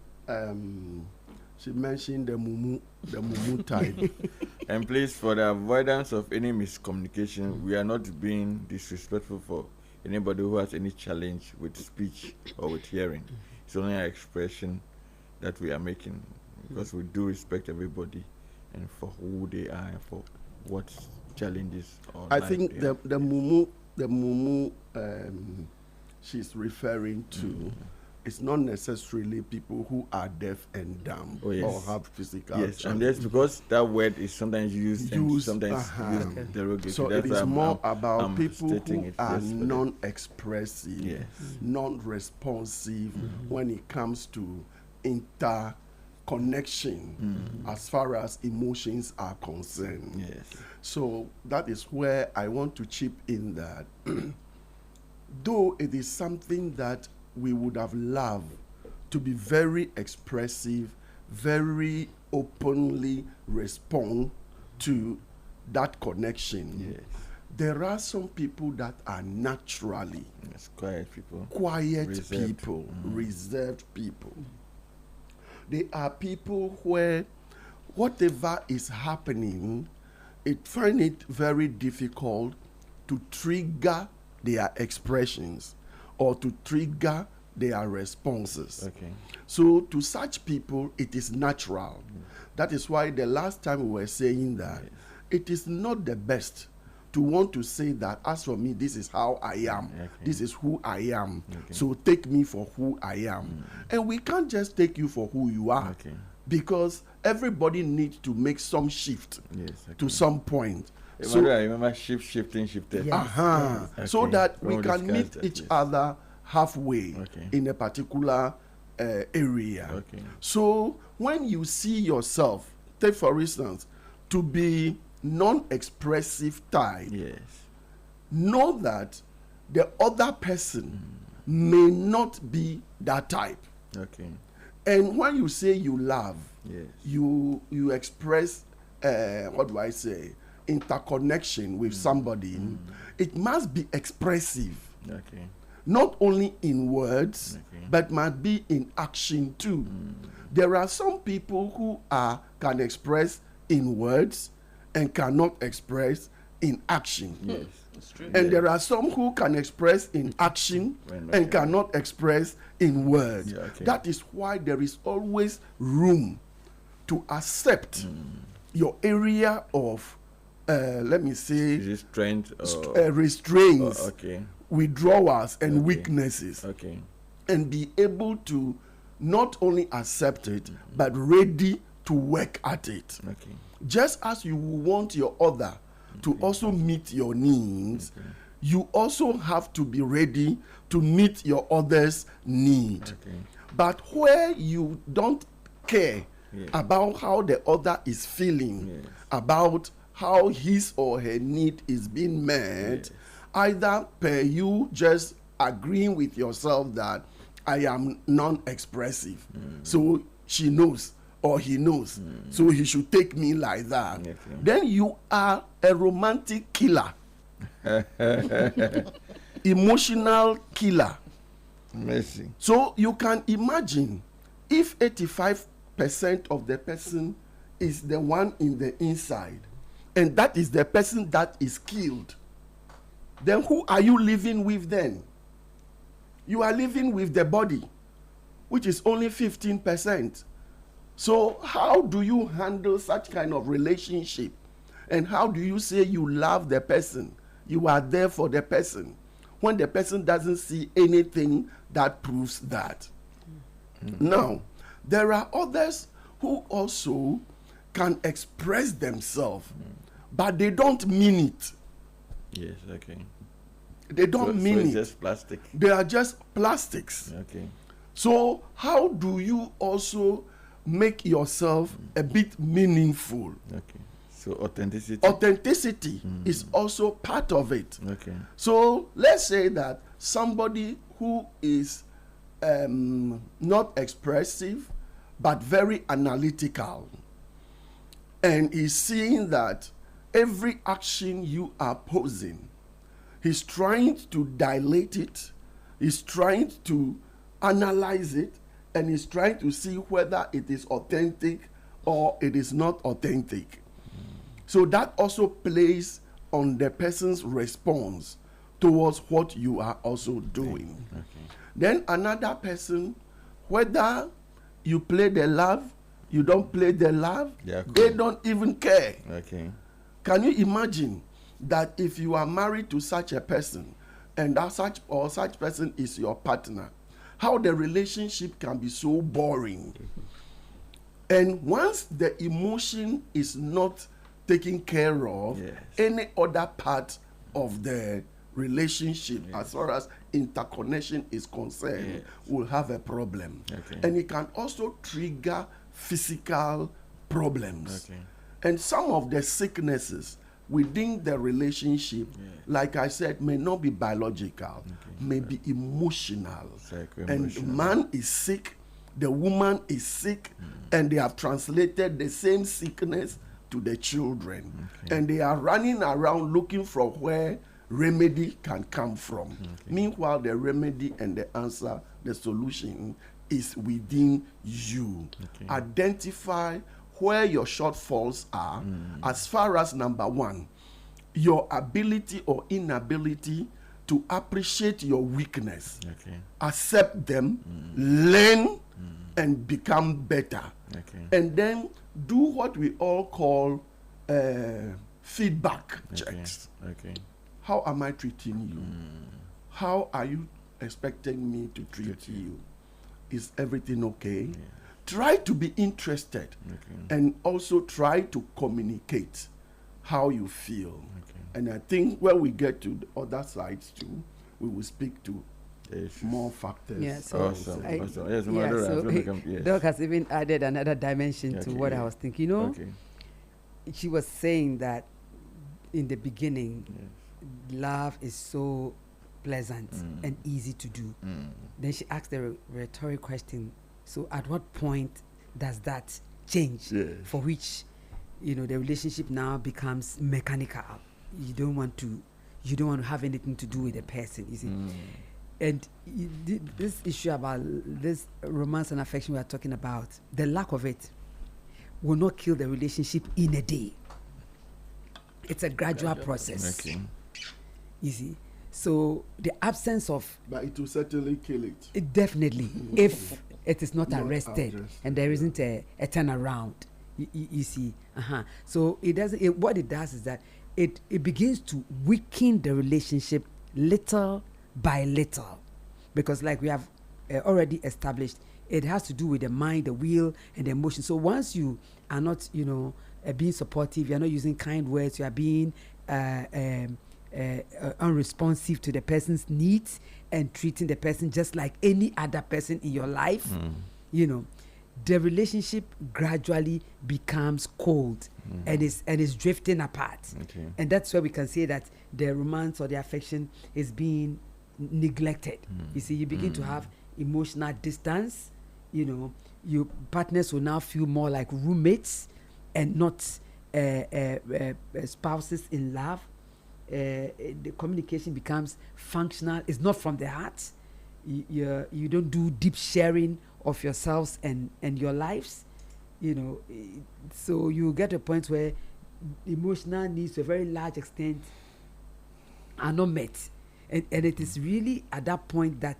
she mentioned the mumu type. And please, for the avoidance of any miscommunication, we are not being disrespectful for anybody who has any challenge with speech or with hearing. It's only an expression that we are making, because we do respect everybody and for who they are and for what challenges or I think the mumu she's referring to it's not necessarily people who are deaf and dumb Oh, yes. or have physical Yes, and challenges. that's because that word is sometimes used and Used, sometimes used Okay. derogatory. So That's it why is more I'm about people stating who it are just for that. non-expressive, Yes. non-responsive when it comes to interconnection as far as emotions are concerned. Yes. So that is where I want to chip in that though it is something that we would have loved to be very expressive, very openly respond to that connection, Yes. there are some people that are naturally Yes. Quiet people. quiet Reserved. people, reserved people. They are people where whatever is happening, it find it very difficult to trigger their expressions or to trigger their responses. Okay. So to such people, it is natural. That is why the last time we were saying that it is not the best to want to say that, as for me, this is how I am. Okay. This is who I am. Okay. So take me for who I am. And we can't just take you for who you are. Okay. Because everybody needs to make some shift Yes. to some point. So I remember shifting. Yes. So Okay. that When we can meet discussed that, each yes. other halfway Okay. in a particular area. Okay. So when you see yourself, take for instance, to be non-expressive type, Yes. know that the other person may not be that type. Okay. And when you say you love, Yes. you express what do I say, interconnection with somebody, it must be expressive, Okay. not only in words, Okay. but must be in action too. There are some people who can express in words and cannot express in action. Yes. It's true. And there are some who can express in action When and okay. cannot express in words. Yeah, okay. That is why there is always room to accept your area of, let me say, Is it strength restraints, okay. withdrawals, and Okay. weaknesses, Okay. and be able to not only accept it, but ready to work at it. Okay. Just as you want your other to also meet your needs, you also have to be ready to meet your other's need. Okay. But where you don't care Yes. about how the other is feeling, Yes. about how his or her need is being met, Yes. either per you just agreeing with yourself that I am non-expressive, so she knows or he knows, so he should take me like that. Okay. Then you are a romantic killer, emotional killer. Mercy. So you can imagine if 85% of the person is the one in the inside, and that is the person that is killed, then who are you living with then? You are living with the body, which is only 15%. So how do you handle such kind of relationship? And how do you say you love the person? You are there for the person when the person doesn't see anything that proves that. Now, there are others who also can express themselves, but they don't mean it. Yes. Okay. They don't mean it's it. just plastic. They are just plastics. Okay. So how do you also make yourself a bit meaningful? Okay. So authenticity. Authenticity is also part of it. Okay. So let's say that somebody who is not expressive but very analytical and is seeing that every action you are posing, he's trying to dilate it, he's trying to analyze it, and he's trying to see whether it is authentic or it is not authentic. So that also plays on the person's response towards what you are also doing. Okay. Then another person, whether you play the love, you don't play the love, Yeah, they cool. don't even care. Okay. Can you imagine that if you are married to such a person and that such person is your partner, how the relationship can be so boring. And once the emotion is not taken care of, Yes. any other part of the relationship, as far as interconnection is concerned, will have a problem. Okay. And it can also trigger physical problems. Okay. And some of the sicknesses within the relationship, like I said, may not be biological, may be emotional. And Psycho-emotional. man is sick, the woman is sick, and they have translated the same sickness to the children. And they are running around looking for where remedy can come from. Meanwhile, the remedy and the answer, the solution is within you. Identify where your shortfalls are, as far as number one, your ability or inability to appreciate your weakness, accept them, learn, and become better. And then do what we all call feedback checks. How am I treating you? How are you expecting me to treat you? Is everything okay? Try to be interested and also try to communicate how you feel. And I think when we get to the other sides too, we will speak to more factors. Yeah, so Awesome. I- Awesome. Yes, yeah, Mother, so I'm gonna come- yes. Doc has even added another dimension to Okay, what I yeah. was thinking. You know, Okay. she was saying that in the beginning, love is so pleasant and easy to do. Then she asked the rhetoric question, so at what point does that change? Yes. For which, the relationship now becomes mechanical. You don't want to have anything to do with the person, you see. And this issue about this romance and affection we are talking about, the lack of it will not kill the relationship in a day. It's a gradual process. Okay. You see. So the absence of But it will certainly kill it. it definitely, if it is not Not arrested addressed, and there isn't a turnaround, you see. So it doesn't. What it does is that it begins to weaken the relationship little by little, because like we have already established, it has to do with the mind, the will, and the emotion. So once you are not, being supportive, you are not using kind words, you are being unresponsive to the person's needs and treating the person just like any other person in your life, the relationship gradually becomes cold and is drifting apart. And that's where we can say that the romance or the affection is being neglected. You see, you begin to have emotional distance. Your partners will now feel more like roommates and not spouses in love. The communication becomes functional. It's not from the heart. You don't do deep sharing of yourselves and your lives. So you get a point where emotional needs to a very large extent are not met. And it is really at that point that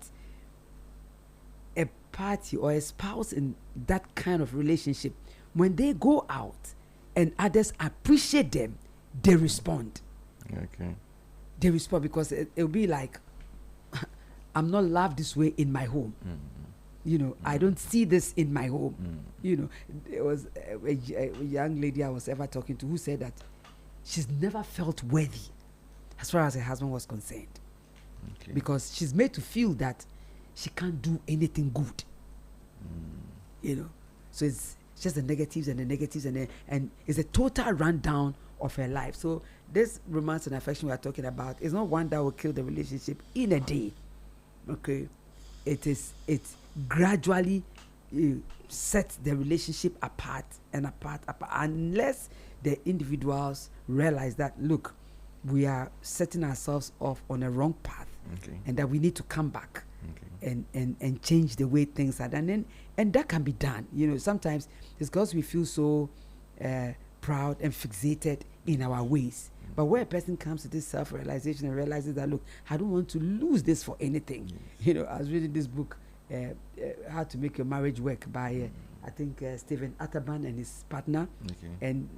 a party or a spouse in that kind of relationship, when they go out and others appreciate them, they respond. They respond because it'll be like, I'm not loved this way in my home. I don't see this in my home. There was a young lady I was ever talking to who said that she's never felt worthy as far as her husband was concerned. Because she's made to feel that she can't do anything good. So it's just the negatives and it's a total rundown of her life. So this romance and affection we are talking about is not one that will kill the relationship in a day. It gradually sets the relationship apart unless the individuals realize that, look, we are setting ourselves off on a wrong path, and that we need to come back and change the way things are done. And that can be done. Sometimes it's because we feel so proud and fixated in our ways. But where a person comes to this self-realization and realizes that, look, I don't want to lose this for anything. I was reading this book, How to Make Your Marriage Work by, I think, Stephen Atterban and his partner. And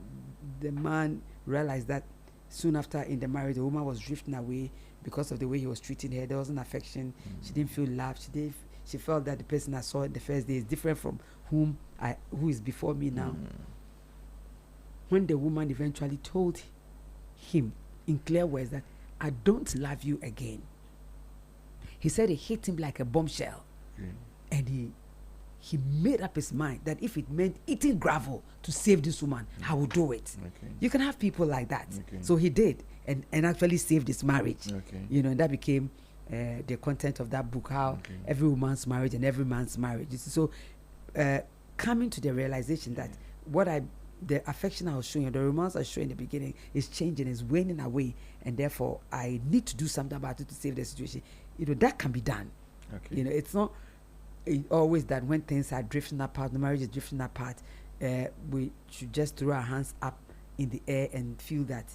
the man realized that soon after in the marriage, the woman was drifting away because of the way he was treating her. There wasn't affection. She didn't feel loved. she felt that the person I saw the first day is different from who is before me now. When the woman eventually told him in clear words that I don't love you again, he said it hit him like a bombshell. And he made up his mind that if it meant eating gravel to save this woman, I would do it. You can have people like that. So he did, and actually saved his marriage. You know, and that became the content of that book, how every woman's marriage and every man's marriage. So coming to the realization that the affection I was showing, the romance I was showing in the beginning is changing, is waning away, and therefore I need to do something about it to save the situation. You know, that can be done. You know, it's not always that when things are drifting apart, the marriage is drifting apart, we should just throw our hands up in the air and feel that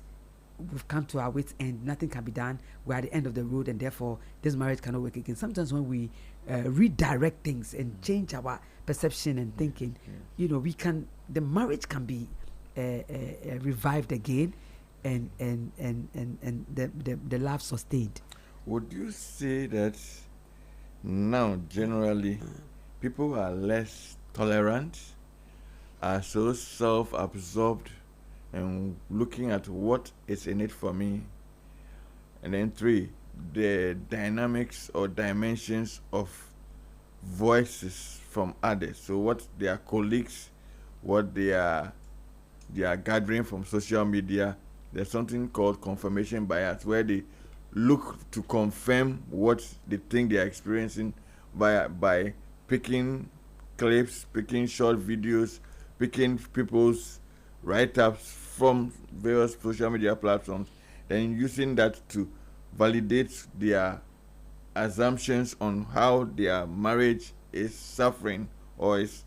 we've come to our wits' end, nothing can be done, we're at the end of the road, and therefore this marriage cannot work again. Sometimes when we redirect things and change our perception and thinking, you know, the marriage can be revived again, and the love sustained. Would you say that now generally people are less tolerant, are so self-absorbed and looking at what is in it for me? And then 3, the dynamics or dimensions of voices from others. So what their colleagues, what they are gathering from social media. There's something called confirmation bias, where they look to confirm what they think they are experiencing by picking clips, picking short videos, picking people's write-ups from various social media platforms, and using that to validate their assumptions on how their marriage is suffering or is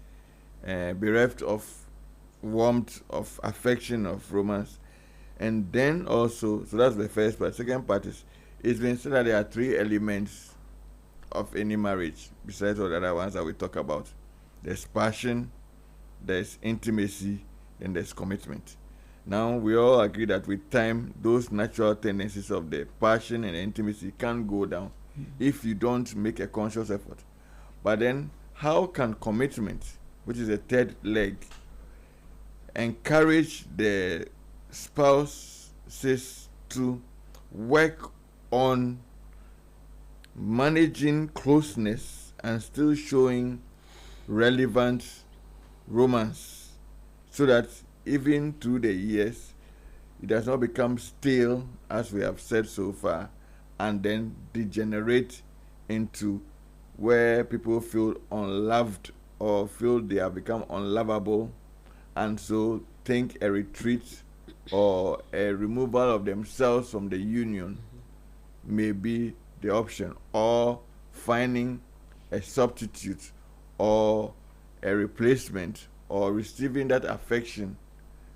bereft of warmth, of affection, of romance. And then also, so that's the first part. Second part is, it's been said that there are 3 elements of any marriage, besides all the other ones that we talk about. There's passion, there's intimacy, and there's commitment. Now, we all agree that with time, those natural tendencies of the passion and the intimacy can go down if you don't make a conscious effort. But then, how can commitment, which is the third leg, encourage the spouses to work on managing closeness and still showing relevant romance, so that even through the years it does not become stale, as we have said so far, and then degenerate into where people feel unloved or feel they have become unlovable, and so think a retreat or a removal of themselves from the union may be the option, or finding a substitute or a replacement or receiving that affection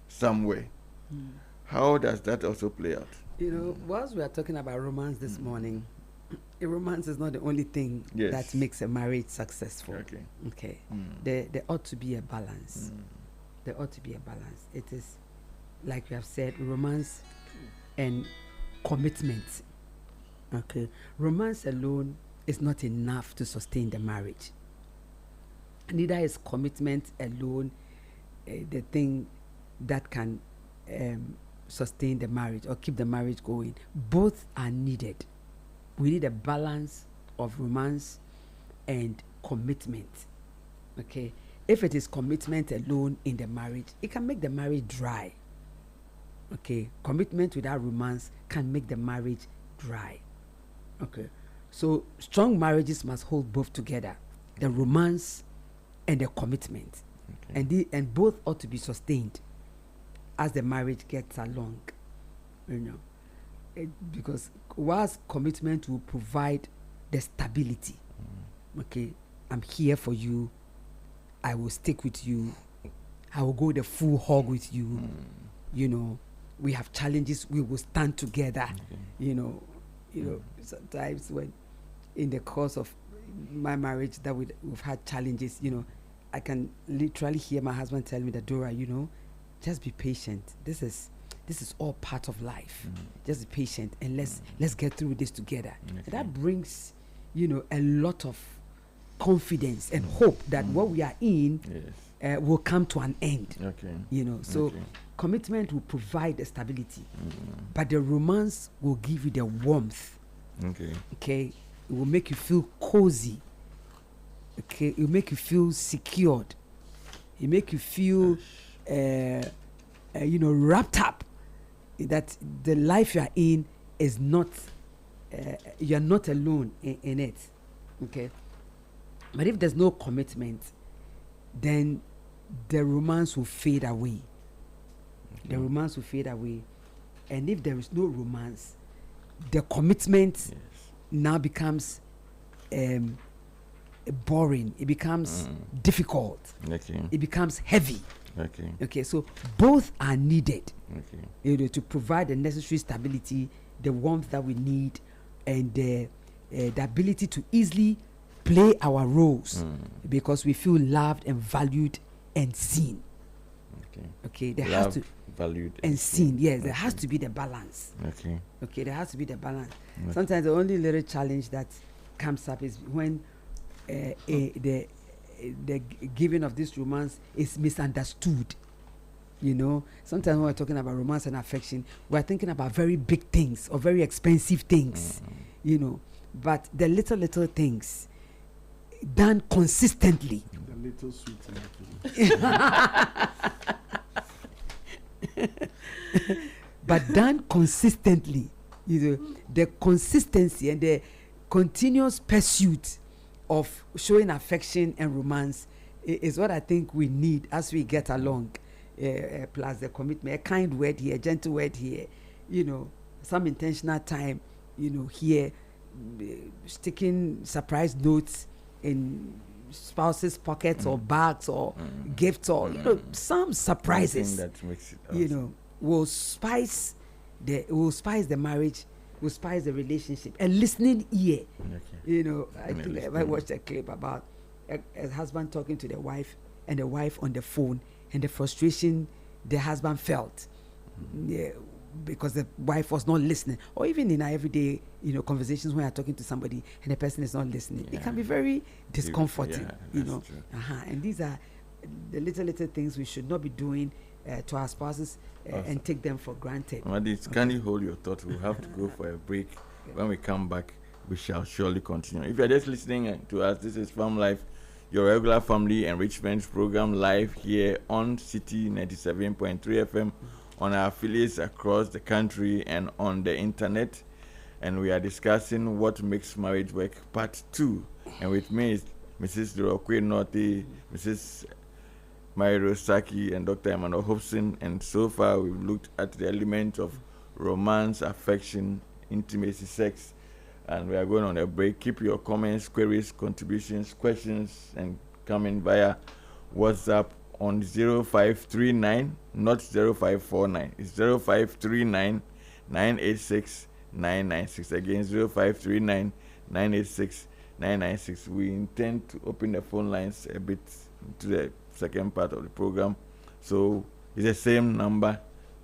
somewhere. How does that also play out? You know, whilst we are talking about romance this morning, romance is not the only thing that makes a marriage successful. Okay. There ought to be a balance. There ought to be a balance. It is, like we have said, romance and commitment. Okay. Romance alone is not enough to sustain the marriage. Neither is commitment alone the thing that can sustain the marriage or keep the marriage going. Both are needed. We need a balance of romance and commitment. Okay. If it is commitment alone in the marriage, it can make the marriage dry. Okay. Commitment without romance can make the marriage dry. Okay. So strong marriages must hold both together, the romance and the commitment. And both ought to be sustained as the marriage gets along. You know, because whilst commitment will provide the stability, okay, I'm here for you, I will stick with you, I will go the full hog with you, you know, we have challenges, we will stand together. You know, sometimes when in the course of my marriage that we've had challenges, you know, I can literally hear my husband tell me that, Dora, you know, just be patient. This is all part of life. Just be patient and let's get through this together. And that brings, you know, a lot of confidence and hope that what we are in Yes. will come to an end. Okay. You know, so Okay. commitment will provide the stability, but the romance will give you the warmth. Okay. Okay, it will make you feel cozy. Okay, it will make you feel secured. It make you feel, wrapped up. That the life you are in is not, you are not alone in it. Okay, but if there's no commitment, then the romance will fade away. The romance will fade away, and if there is no romance, the commitment now becomes boring. It becomes difficult. Okay. It becomes heavy. Okay. Okay, so both are needed, Okay. to provide the necessary stability, the warmth that we need, and the ability to easily play our roles because we feel loved and valued and seen. Okay. Okay, there Loved, has to valued, and seen. Yes, there has to be the balance. Okay. Okay, there has to be the balance. Okay. Sometimes the only little challenge that comes up is when the giving of this romance is misunderstood. You know, sometimes when we're talking about romance and affection, we're thinking about very big things or very expensive things. You know, but the little things done consistently. The little sweet But done consistently, you know, the consistency and the continuous pursuit of showing affection and romance is what I think we need as we get along. Plus the commitment, a kind word here, a gentle word here, you know, some intentional time, you know, here, sticking surprise notes in spouses' pockets or bags or gifts or, you know, some surprises. Something that makes it You awesome. know, will spice the marriage, will spice the relationship. A listening ear. Okay. You know, I And a think I listening watched a clip about a husband talking to the wife and the wife on the phone and the frustration the husband felt. Yeah, because the wife was not listening, or even in our everyday, you know, conversations when you're talking to somebody and the person is not listening, it can be very discomforting. You know, and these are the little things we should not be doing to our spouses and take them for granted. Madis, can you hold your thought? We'll have to go for a break. When we come back, we shall surely continue. If you're just listening to us, this is Farm Life, your regular family enrichment program, live here on City 97.3 FM, on our affiliates across the country and on the internet. And we are discussing what makes marriage work, part 2. And with me is Mrs. Dora Ocquaye-Nortey, Mrs. Sackey, and Dr. Emmanuel Hopeson. And so far, we've looked at the element of romance, affection, intimacy, sex. And we are going on a break. Keep your comments, queries, contributions, questions, and coming via WhatsApp on 0539, not 0549. It's 0539 986 996. Again, 0539 986 996. We intend to open the phone lines a bit to the second part of the program. So it's the same number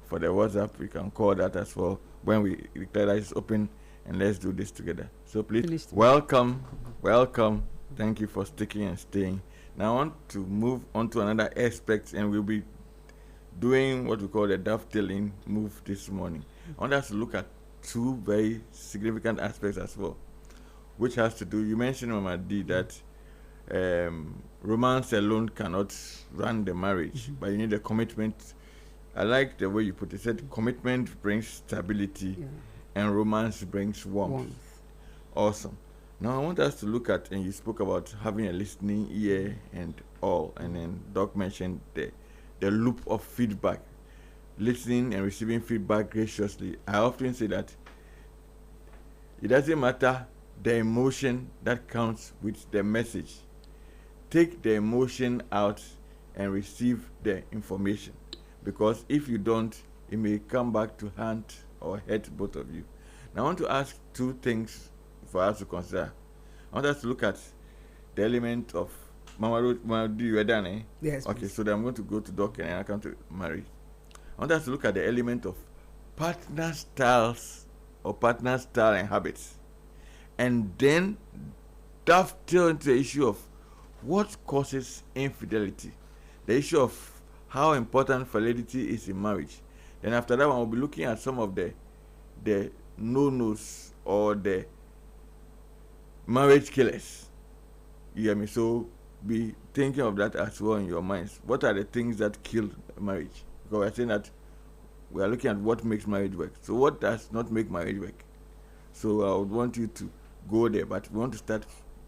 for the WhatsApp. We can call that as well when we declare that it's open, and let's do this together. So please, welcome. Thank you for sticking and staying. Now I want to move on to another aspect, and we'll be doing what we call the dovetailing move this morning. I want us to look at two very significant aspects as well, which has to do, you mentioned, Mama D, that romance alone cannot run the marriage, but you need a commitment. I like the way you put it. Said commitment brings stability, and romance brings warmth. Awesome. Now I want us to look at, and you spoke about having a listening ear and all, and then Doc mentioned the loop of feedback, listening and receiving feedback graciously. I often say that it doesn't matter the emotion that counts with the message. Take the emotion out and receive the information, because if you don't, it may come back to haunt or hurt both of you. Now I want to ask two things for us to consider. I want us to look at the element of Mama, do you done, eh? Yes. Okay, please. so then I'm going to go to Doc and I come to Mary. I want us to look at the element of partner styles or partner style and habits, and then dovetail into the issue of what causes infidelity, the issue of how important fidelity is in marriage. Then after that one, we'll be looking at some of the no-nos or the marriage killers. You hear me? So be thinking of that as well in your minds. What are the things that kill marriage? Because we're saying that we are looking at what makes marriage work. So what does not make marriage work? So I would want you to go there, but we want to start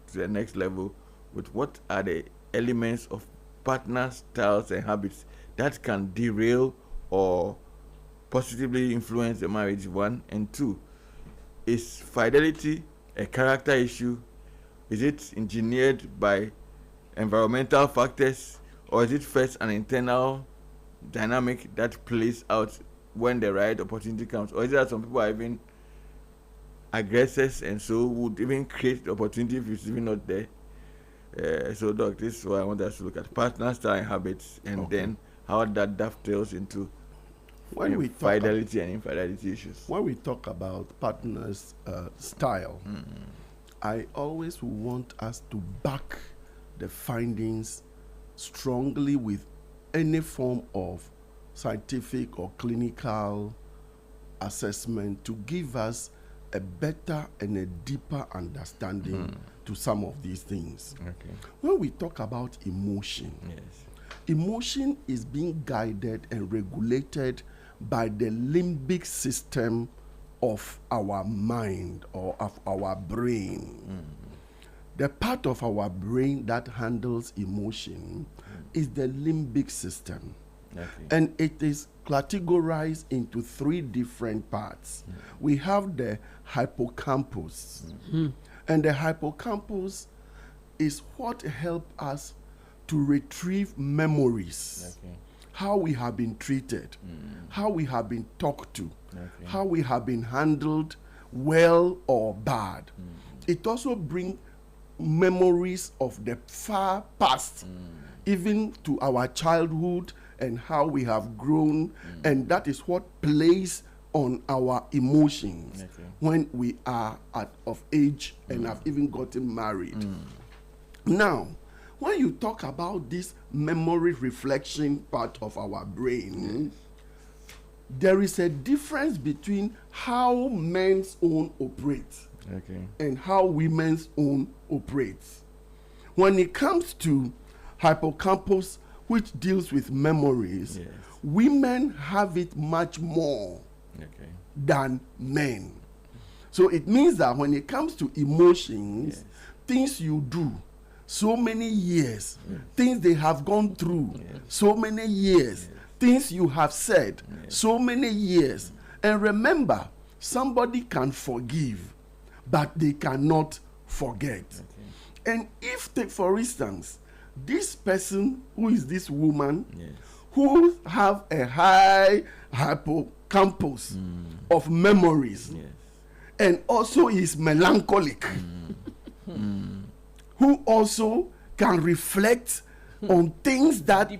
to the next level with what are the elements of partner styles and habits that can derail or positively influence the marriage, 1, and 2. Is fidelity a character issue? Is it engineered by environmental factors, or is it first an internal dynamic that plays out when the right opportunity comes? Or is it that some people are even aggressors and so would even create the opportunity if it's even not there? So Doc, this is why I want us to look at partner style and habits, and then how that dovetails into When we fidelity and infidelity issues. When we talk about partners' style, I always want us to back the findings strongly with any form of scientific or clinical assessment to give us a better and a deeper understanding to some of these things. Okay. When we talk about emotion, Yes. emotion is being guided and regulated by the limbic system of our mind or of our brain. The part of our brain that handles emotion is the limbic system. Okay. And it is categorized into 3 different parts. We have the hippocampus. And the hippocampus is what helps us to retrieve memories. Okay. How we have been treated, how we have been talked to, Okay. how we have been handled well or bad. It also brings memories of the far past, even to our childhood and how we have grown, and that is what plays on our emotions Okay. when we are of age and have even gotten married. Now, when you talk about this memory reflection part of our brain, there is a difference between how men's own operates Okay. and how women's own operates. When it comes to hippocampus, which deals with memories, Yes. women have it much more Okay. than men. So it means that when it comes to emotions, Yes. things you do so many years, things they have gone through so many years, things you have said so many years. And remember, somebody can forgive, but they cannot forget. And if, take for instance, this person who is this woman Yes. who have a high hippocampus of memories, Yes. and also is melancholic, who also can reflect on things that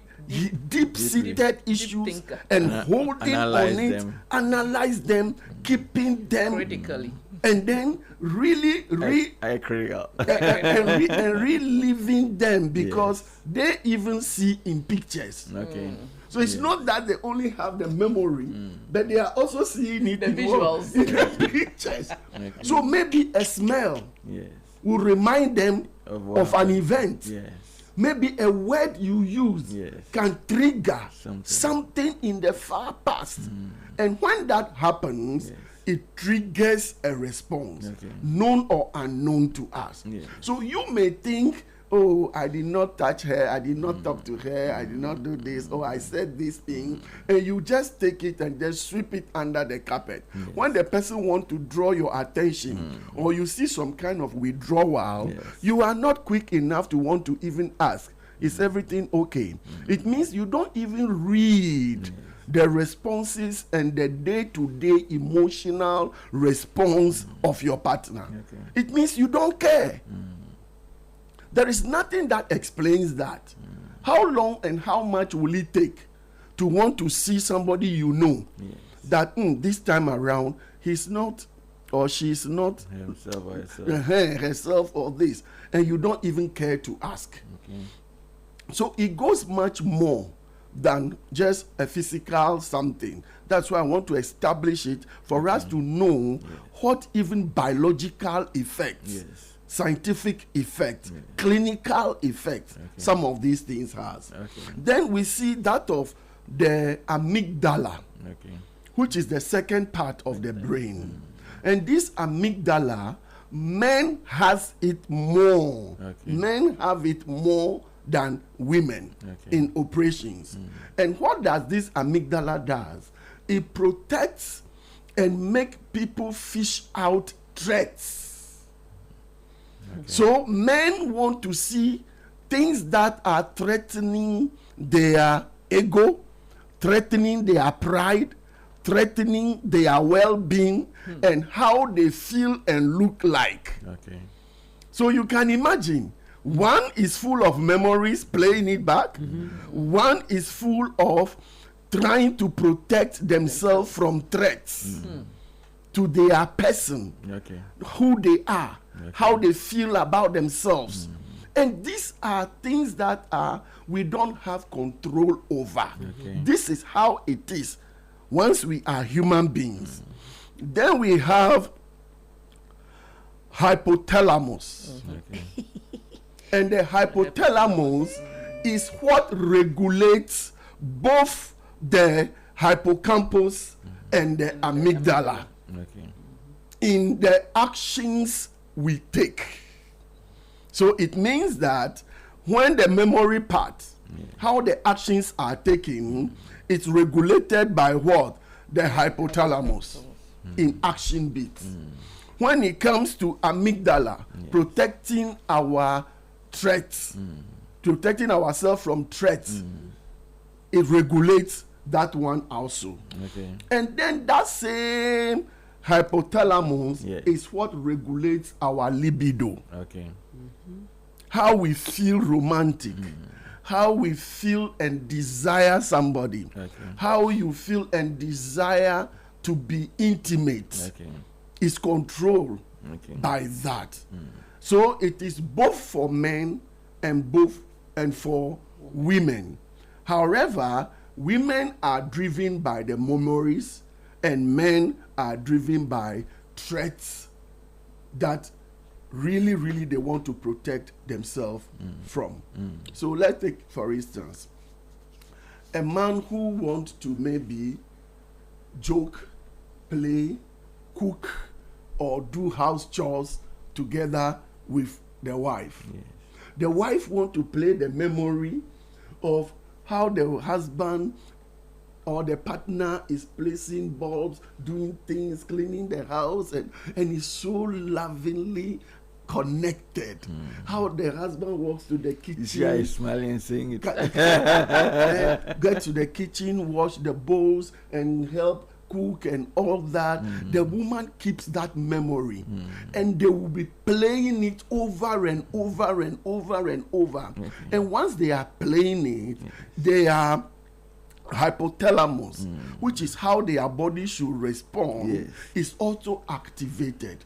deep-seated issues thinker. and holding Analyze on it, them. analyze them, keeping them, Critically. and then really I critical. and reliving them because they even see in pictures. Okay. So it's not that they only have the memory, but they are also seeing it The in visuals. in the pictures. Okay. So maybe a smell Yes. will remind them Of what of an happened. event. Yes. Maybe a word you use Yes. can trigger Something. something in the far past. And when that happens, Yes. it triggers a response, Okay. known or unknown to us. Yes. So you may think, oh, I did not touch her, I did not talk to her, I did not do this, or I said this thing, and you just take it and just sweep it under the carpet. When the person wants to draw your attention, or you see some kind of withdrawal, Yes. you are not quick enough to want to even ask, is everything okay? It means you don't even read the responses and the day-to-day emotional response of your partner. Okay. It means you don't care. There is nothing that explains that. How long and how much will it take to want to see somebody you know Yes. that this time around he's not or she's not himself or herself. herself or this, and you don't even care to ask. Okay. So it goes much more than just a physical something. That's why I want to establish it for us to know what even biological effects, Yes. scientific effects, clinical effects some of these things has. Okay. Then we see that of the amygdala, Okay. which is the second part of the brain. And this amygdala, men has it more. Okay. Men have it more than women in operations. And what does this amygdala does? It protects and make people fish out threats. So men want to see things that are threatening their ego, threatening their pride, threatening their well-being, and how they feel and look like. Okay. So you can imagine, one is full of memories, playing it back. One is full of trying to protect themselves from threats to their person, Okay. who they are, how they feel about themselves. And these are things that we don't have control over. Okay. This is how it is once we are human beings. Then we have hypothalamus. Okay. And the hypothalamus is what regulates both the hippocampus and the amygdala Okay. in the actions we take. So it means that when the memory part, how the actions are taken, it's regulated by what? The hypothalamus in action beats. When it comes to amygdala, protecting our threats, protecting ourselves from threats, it regulates that one also. Okay. And then that same hypothalamus Yes. is what regulates our libido, Okay. how we feel romantic, how we feel and desire somebody, Okay. how you feel and desire to be intimate Okay. is controlled Okay. by that. So it is both for men and for women. However, women are driven by the memories and men are driven by threats that really they want to protect themselves from. So let's take, for instance, a man who wants to maybe joke, play, cook, or do house chores together with the wife. Yes. The wife wants to play the memory of how the husband or the partner is placing bulbs, doing things, cleaning the house, and is so lovingly connected. How the husband walks to the kitchen. You see how he's smiling and saying it. Get to the kitchen, wash the bowls, and help cook and all that. The woman keeps that memory, and they will be playing it over and over and over and over. And once they are playing it, they are hypothalamus, which is how their body should respond, is also activated.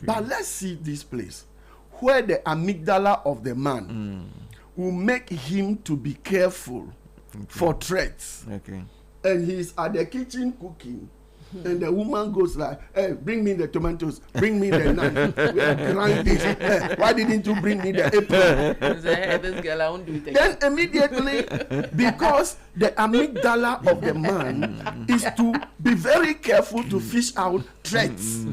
But let's see this place where the amygdala of the man will make him to be careful for threats. Okay. And he's at the kitchen cooking, and the woman goes like, "Hey, bring me the tomatoes, bring me the knife, grind this. Hey, why didn't you bring me the apron?" This girl, I won't do it again. Then immediately, because the amygdala of the man is to be very careful to fish out threats.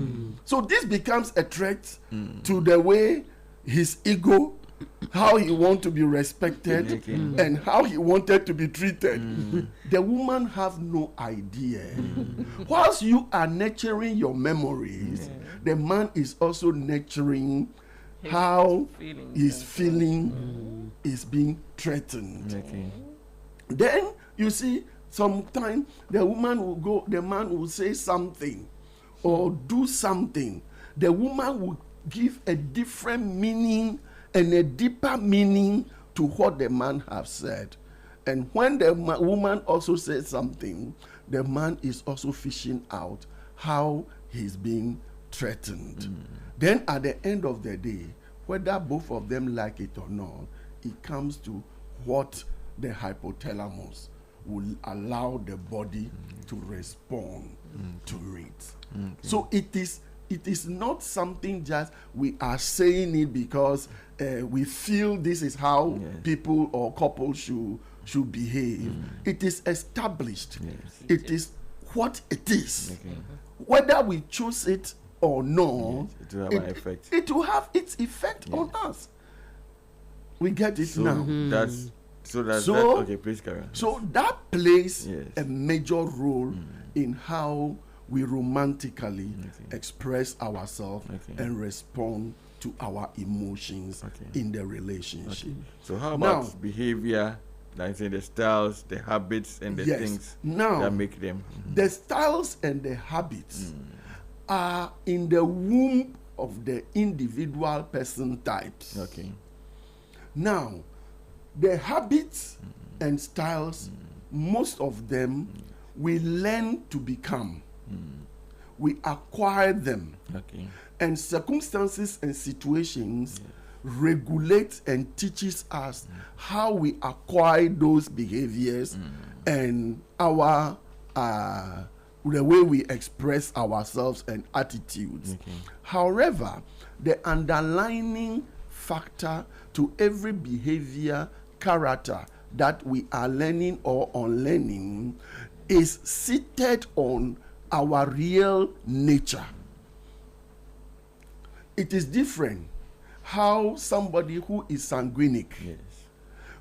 So this becomes a threat to the way his ego, how he wants to be respected, and how he wanted to be treated. The woman have no idea. Whilst you are nurturing your memories, the man is also nurturing how his feeling is being threatened. Okay. Then you see, sometimes the woman will go, the man will say something or do something. The woman will give a different meaning and a deeper meaning to what the man has said. And when the woman also says something, the man is also fishing out how he's being threatened. Then at the end of the day, whether both of them like it or not, it comes to what the hypothalamus will allow the body to respond to it. So it is not something just we are saying it because we feel this is how people or couples should behave. It is established. It is what it is. Whether we choose it or not, it will have an effect. It will have its effect on us. We get it now. Okay, please carry on. So that plays a major role in how we romantically express ourselves and respond to our emotions in the relationship. So how about behavior, like say the styles, the habits, and the things that make them? The styles and the habits are in the womb of the individual person types. Okay. Now, the habits and styles, most of them we learn to become. We acquire them. Okay. And circumstances and situations regulate and teaches us how we acquire those behaviors and our the way we express ourselves and attitudes. However, the underlying factor to every behavior, character that we are learning or unlearning is seated on our real nature. It is different how somebody who is sanguinic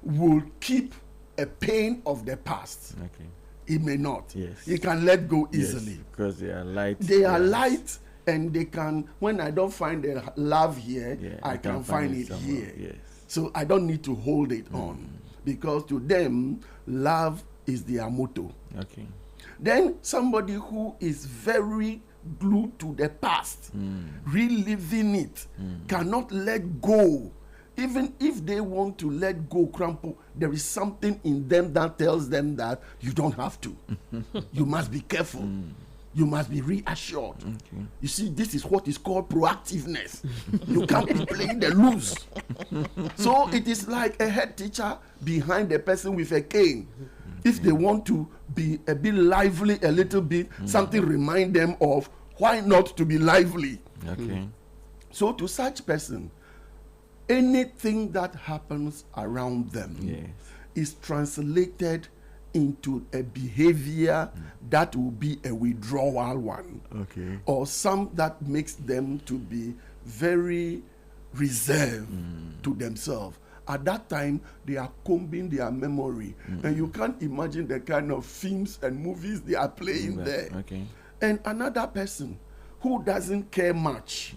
will keep a pain of the past. He may not. He can let go easily. Because they are light. They are light, and they can, when I don't find the love here, I can find it here. So I don't need to hold it on, because to them, love is their motto. Then somebody who is very glued to the past, reliving it, cannot let go. Even if they want to let go, crumple, there is something in them that tells them that you don't have to. You must be careful. You must be reassured. You see, this is what is called proactiveness. You can't be playing the loose. So it is like a head teacher behind a person with a cane. If they want to be a bit lively a little bit, something remind them of why not to be lively. So to such person, anything that happens around them is translated into a behavior that will be a withdrawal one, or some that makes them to be very reserved to themselves. At that time, they are combing their memory, and you can't imagine the kind of films and movies they are playing there. And another person who doesn't care much,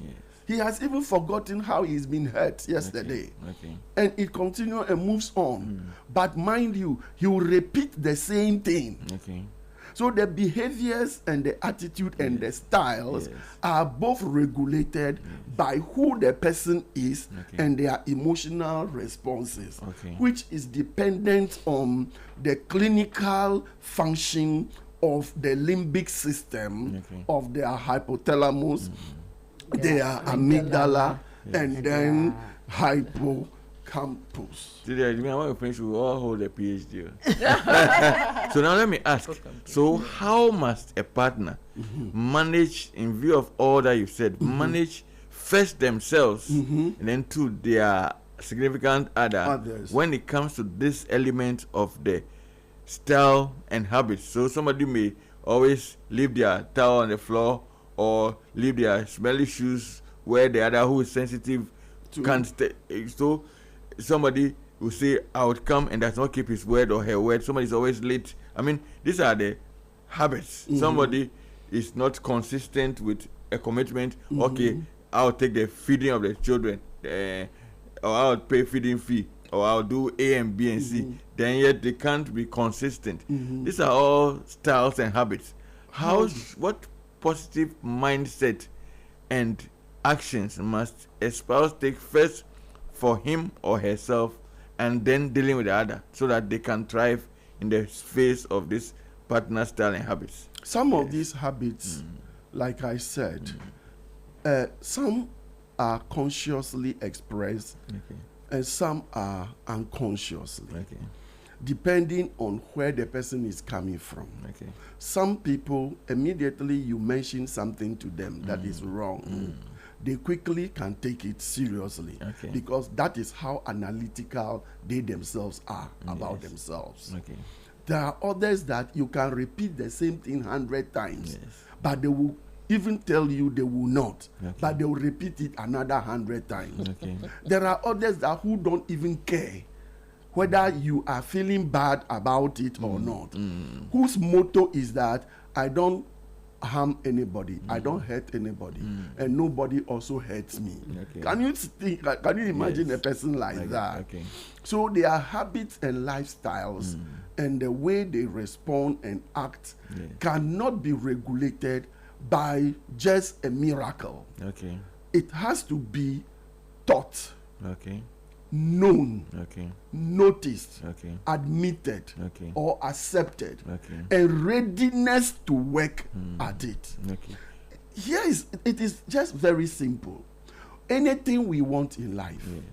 he has even forgotten how he's been hurt yesterday. And it continues and moves on. But mind you, he will repeat the same thing. So the behaviors and the attitude and the styles are both regulated by who the person is and their emotional responses, which is dependent on the clinical function of the limbic system of their hypothalamus, their amygdala, and then hippocampus. Today, I want to finish, we all hold a PhD. So now let me ask, so how must a partner manage, in view of all that you've said, manage first themselves and then to their significant others when it comes to this element of the style and habits? So somebody may always leave their towel on the floor or leave their smelly shoes where the other who is sensitive can't stay. So somebody will say, I would come, and does not keep his word or her word. Somebody is always late. I mean, these are the habits. Somebody is not consistent with a commitment. Okay, I'll take the feeding of the children, or I'll pay feeding fee, or I'll do A and B and C. Then yet they can't be consistent. These are all styles and habits. What positive mindset and actions must a spouse take first for him or herself, and then dealing with the other, so that they can thrive in the face of this partner style and habits? Some of these habits, like I said, Some are consciously expressed Okay. and some are unconsciously, Okay. depending on where the person is coming from. Okay. Some people, immediately you mention something to them that is wrong, they quickly can take it seriously, Okay. because that is how analytical they themselves are about Yes. themselves. Okay. There are others that you can repeat the same thing 100 times, Yes. but they will even tell you they will not, Okay. but they will repeat it another 100 times. Okay. There are others that who don't even care whether you are feeling bad about it or not, whose motto is that I don't harm anybody, I don't hurt anybody, and nobody also hurts me. Okay. Can you imagine Yes. a person like that? Okay. So their habits and lifestyles and the way they respond and act Yes. cannot be regulated by just a miracle. Okay. It has to be taught, Okay. known, Okay. noticed, Okay. admitted, Okay. or accepted, Okay. and readiness to work at it. Okay. Here is, it is just very simple. Anything we want in life, Yes.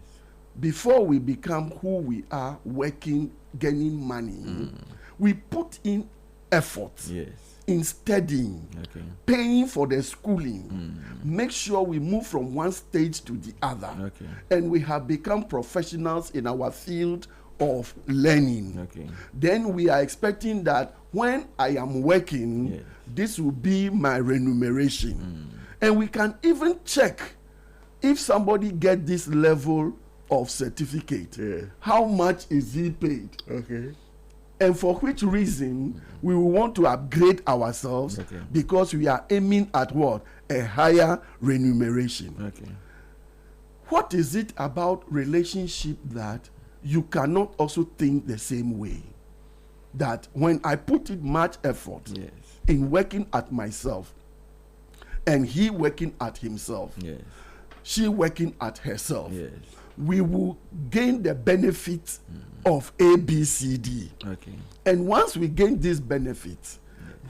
before we become who we are, working, gaining money, we put in effort Yes. in studying, Okay. paying for the schooling, make sure we move from one stage to the other, Okay. and we have become professionals in our field of learning. Okay. Then we are expecting that when I am working, Yes. this will be my remuneration. And we can even check if somebody get this level of certificate, Yeah. how much is he paid? Okay. And for which reason we will want to upgrade ourselves, Okay. because we are aiming at what? A higher remuneration. Okay. What is it about relationship that you cannot also think the same way? That when I put in much effort Yes. in working at myself, and he working at himself, Yes. she working at herself, Yes. we will gain the benefits of ABCD. Okay. And once we gain these benefits,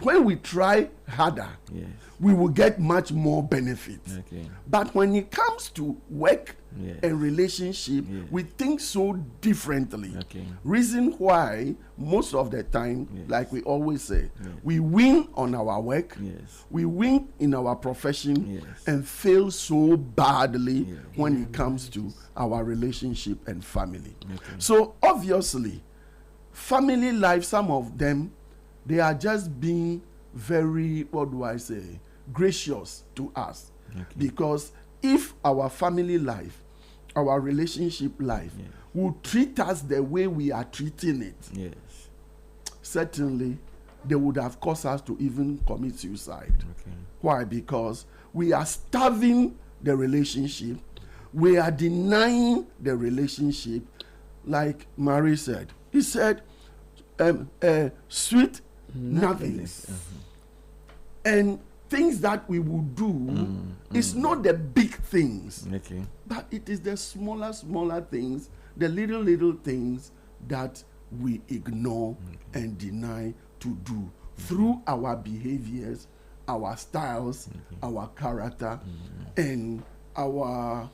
when we try harder, Yes. we will get much more benefits. Okay. But when it comes to work Yes. and relationship, Yes. we think so differently. Okay. Reason why most of the time, Yes. like we always say, Yes. we win on our work, Yes. we win in our profession, Yes. and fail so badly Yes. when it comes to our relationship and family. Okay. So obviously, family life, some of them, they are just being very, what do I say, gracious to us. Okay. Because if our family life, our relationship life, Yes. would treat us the way we are treating it, Yes. certainly they would have caused us to even commit suicide. Okay. Why? Because we are starving the relationship, we are denying the relationship. Like Mary said, he said, sweet nothings. And things that we will do is not the big things, Okay. but it is the smaller things, the little things that we ignore and deny to do through our behaviors, our styles, our character, and our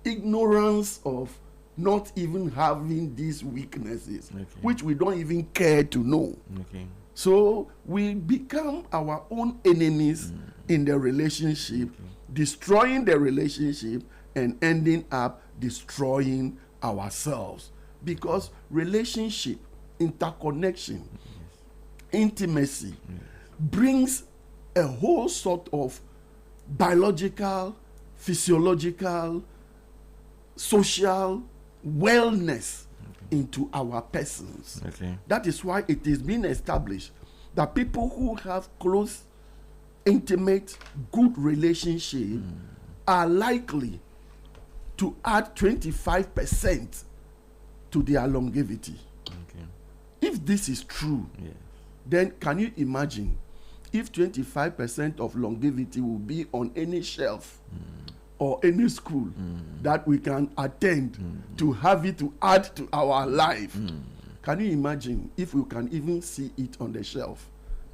ignorance of not even having these weaknesses, Okay. which we don't even care to know. Okay. So we become our own enemies in the relationship, destroying the relationship and ending up destroying ourselves. Because relationship, interconnection, intimacy brings a whole sort of biological, physiological, social wellness into our persons. Okay. That is why it is being established that people who have close, intimate, good relationship are likely to add 25% to their longevity. Okay. If this is true, Yes. then can you imagine if 25% of longevity will be on any shelf or any school that we can attend to have it to add to our life? Can you imagine if we can even see it on the shelf?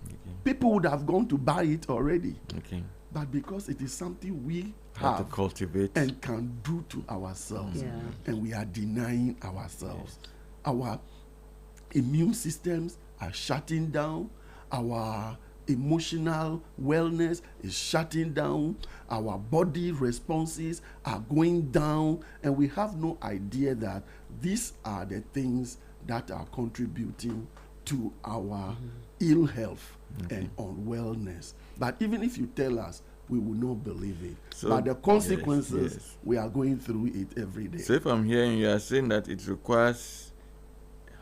Okay. People would have gone to buy it already. Okay. But because it is something we How to have cultivate. and can do to ourselves. Yeah. And we are denying ourselves. Our immune systems are shutting down. Our emotional wellness is shutting down. Our body responses are going down. And we have no idea that these are the things that are contributing to our ill health and unwellness. But even if you tell us, we will not believe it. So, but the consequences, yes. we are going through it every day. So if I'm hearing you are saying that it requires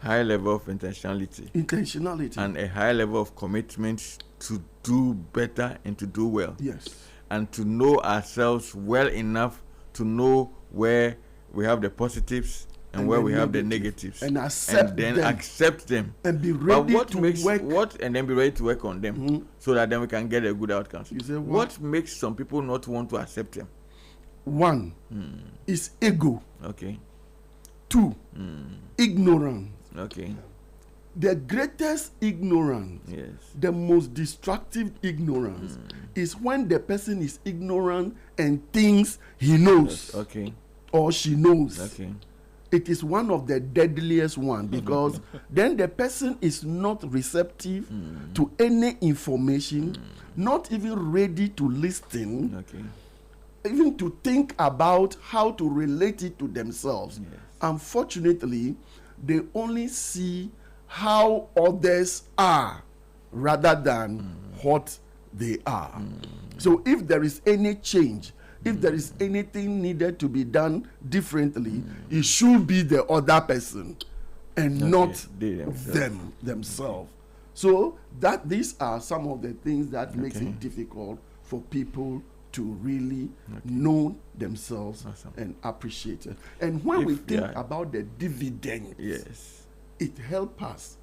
high level of intentionality Intentionality. and a high level of commitment to do better and to do well. Yes. And to know ourselves well enough to know where we have the positives and where the we have the negatives. And accept and then them. accept them. And be But ready what to makes work. and then be ready to work on them so that then we can get a good outcome. You say What makes some people not want to accept them? One is ego. Okay. 2, ignorance. Okay. The greatest ignorance, Yes. the most destructive ignorance, is when the person is ignorant and thinks he knows Okay. or she knows. Okay. It is one of the deadliest one because then the person is not receptive to any information, not even ready to listen, Okay. even to think about how to relate it to themselves. Yes. Unfortunately, they only see how others are rather than what they are. So if there is any change, if there is anything needed to be done differently, it should be the other person and not They themselves. So that these are some of the things that makes Okay. it difficult for people to really know themselves Awesome. and appreciate it. And when we If- think yeah. about the dividend, Yes. it helps us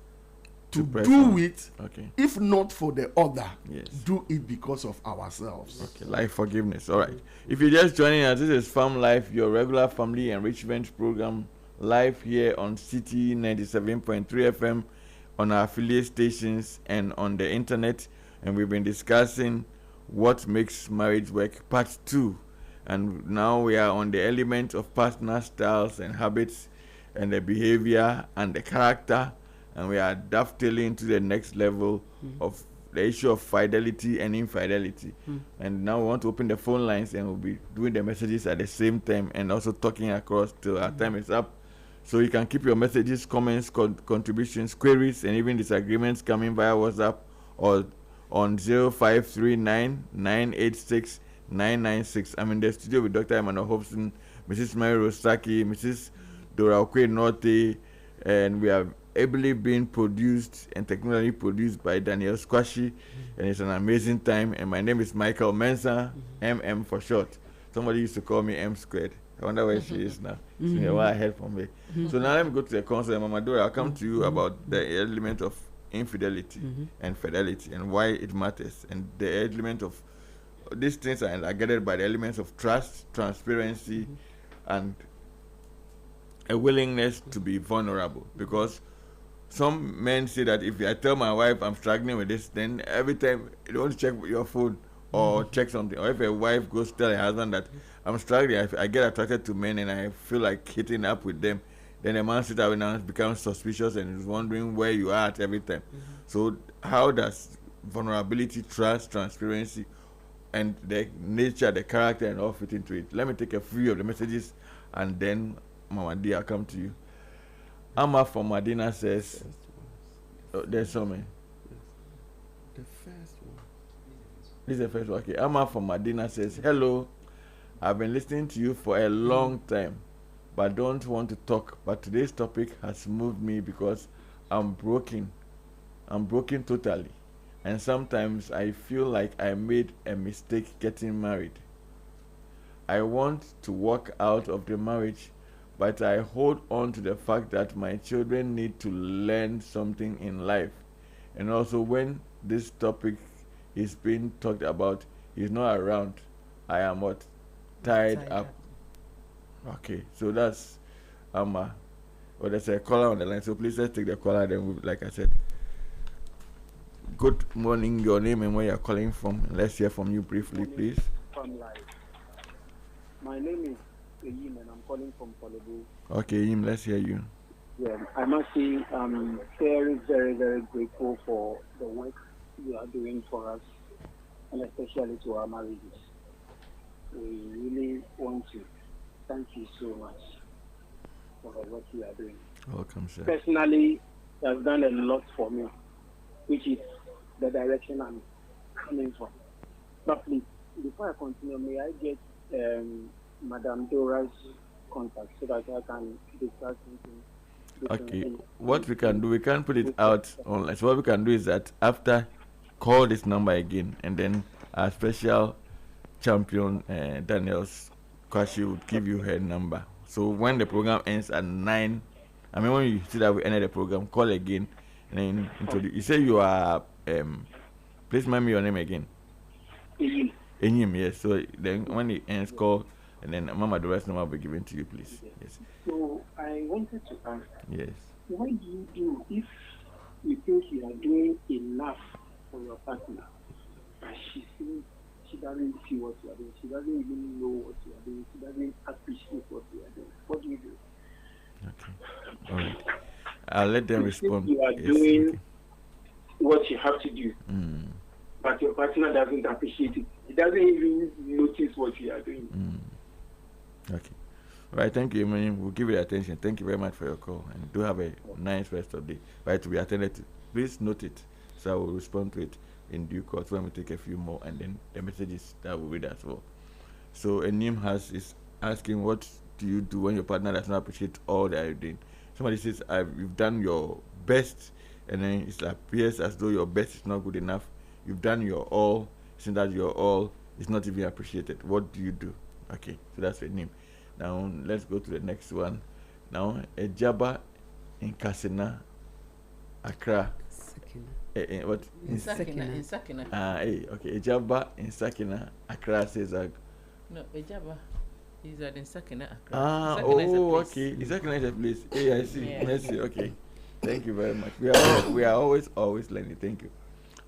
To to press do on. it, Okay. if not for the other, Yes. do it because of ourselves. Okay, life forgiveness. All right. If you're just joining us, this is Farm Life, your regular family enrichment program, live here on CT 97.3 FM, on our affiliate stations, and on the internet. And we've been discussing what makes marriage work, part 2. And now we are on the element of partner styles and habits, and the behavior and the character. And we are dovetailing to the next level of the issue of fidelity and infidelity. And now we want to open the phone lines, and we'll be doing the messages at the same time and also talking across till our time is up. So you can keep your messages, comments, contributions, queries, and even disagreements coming via WhatsApp or on 0539 986 996. I'm in the studio with Dr. Emmanuel Hopeson, Mrs. Mary Sackey, Mrs. Dora Ocquaye-Nortey, and we are ably being produced and technically produced by Daniel Squashy, and it's an amazing time. And my name is Michael Mensah, MM for short. Somebody used to call me M squared. I wonder where she is now. She's a while ahead from me. So now let me go to the concept. Mama Dora, I'll come to you about the element of infidelity and fidelity and why it matters, and the element of these things are gathered by the elements of trust, transparency, and a willingness to be vulnerable. Because some men say that if I tell my wife I'm struggling with this, then every time you don't check your phone or check something, or if a wife goes to tell her husband that I'm struggling, I get attracted to men and I feel like hitting up with them, then the man sits down and becomes suspicious and is wondering where you are at every time. So how does vulnerability, trust, transparency, and the nature, the character, and all fit into it? Let me take a few of the messages, and then Mama D, I'll come to you. Amma from Medina says, there's so many. The first one. This is the first one. Okay. Amma from Medina says, hello, I've been listening to you for a long time, but don't want to talk. But today's topic has moved me because I'm broken. I'm broken totally. And sometimes I feel like I made a mistake getting married. I want to walk out of the marriage, but I hold on to the fact that my children need to learn something in life. And also when this topic is being talked about, he's not around, I am what? Tied up. Okay, so that's well, there's a caller on the line, so please let's take the caller. Then like I said, good morning, your name and where you're calling from. Let's hear from you briefly, please. My name is Eyim and I'm calling from Kolebu. Okay, Yim, let's hear you. Yeah, I must say I'm very, very, very grateful for the work you are doing for us, and especially to our marriages. We really want to thank you so much for the work you are doing. Welcome, sir. Personally, you have done a lot for me, which is the direction I'm coming from. But please, before I continue, may I get Madame Dora's contact so that I can discuss something? Okay, what we can do, we can't put it out online. So what we can do is that after, call this number again, and then our special champion Daniel's Kwashi would give you her number. So when the program ends at 9, I mean when you see that we ended the program, call again and then introduce. You say you are please remind me your name again. Enyim, yes. So then when it ends, call, and then Mama Dora's number will be given to you, please. Yes. So I wanted to ask, Yes. what do you do if you think you are doing enough for your partner, but she seems she doesn't see what you are doing, she doesn't even know what you are doing, she doesn't appreciate what you are doing? What do you do? Okay. All right. I'll let them You think respond. you are Yes, doing okay. what you have to do, but your partner doesn't appreciate it. He doesn't even notice what you are doing. Okay. All right. Thank you, Emmanuel. We'll give it attention. Thank you very much for your call, and do have a nice rest of the day. Right, to be attended to. Please note it, so I will respond to it in due course when we take a few more, and then the messages that we'll read as well. So Enim is asking, what do you do when your partner does not appreciate all that you're doing? Somebody says, you've done your best, and then it appears as though your best is not good enough. You've done your all, since that your all is not even appreciated. What do you do? Okay, so that's Enim. Now let's go to the next one. Now Ejaba in Kasina, Accra. Sakina. What? In Sakina. Okay. Ejaba in Sakina, Accra says No, Ejaba is in Sakina, Accra. Ah, Sakina is a place. okay. Is Sakina is a place? Yeah, I see. Yeah. Let's see. Okay. Thank you very much. We are always learning. Thank you.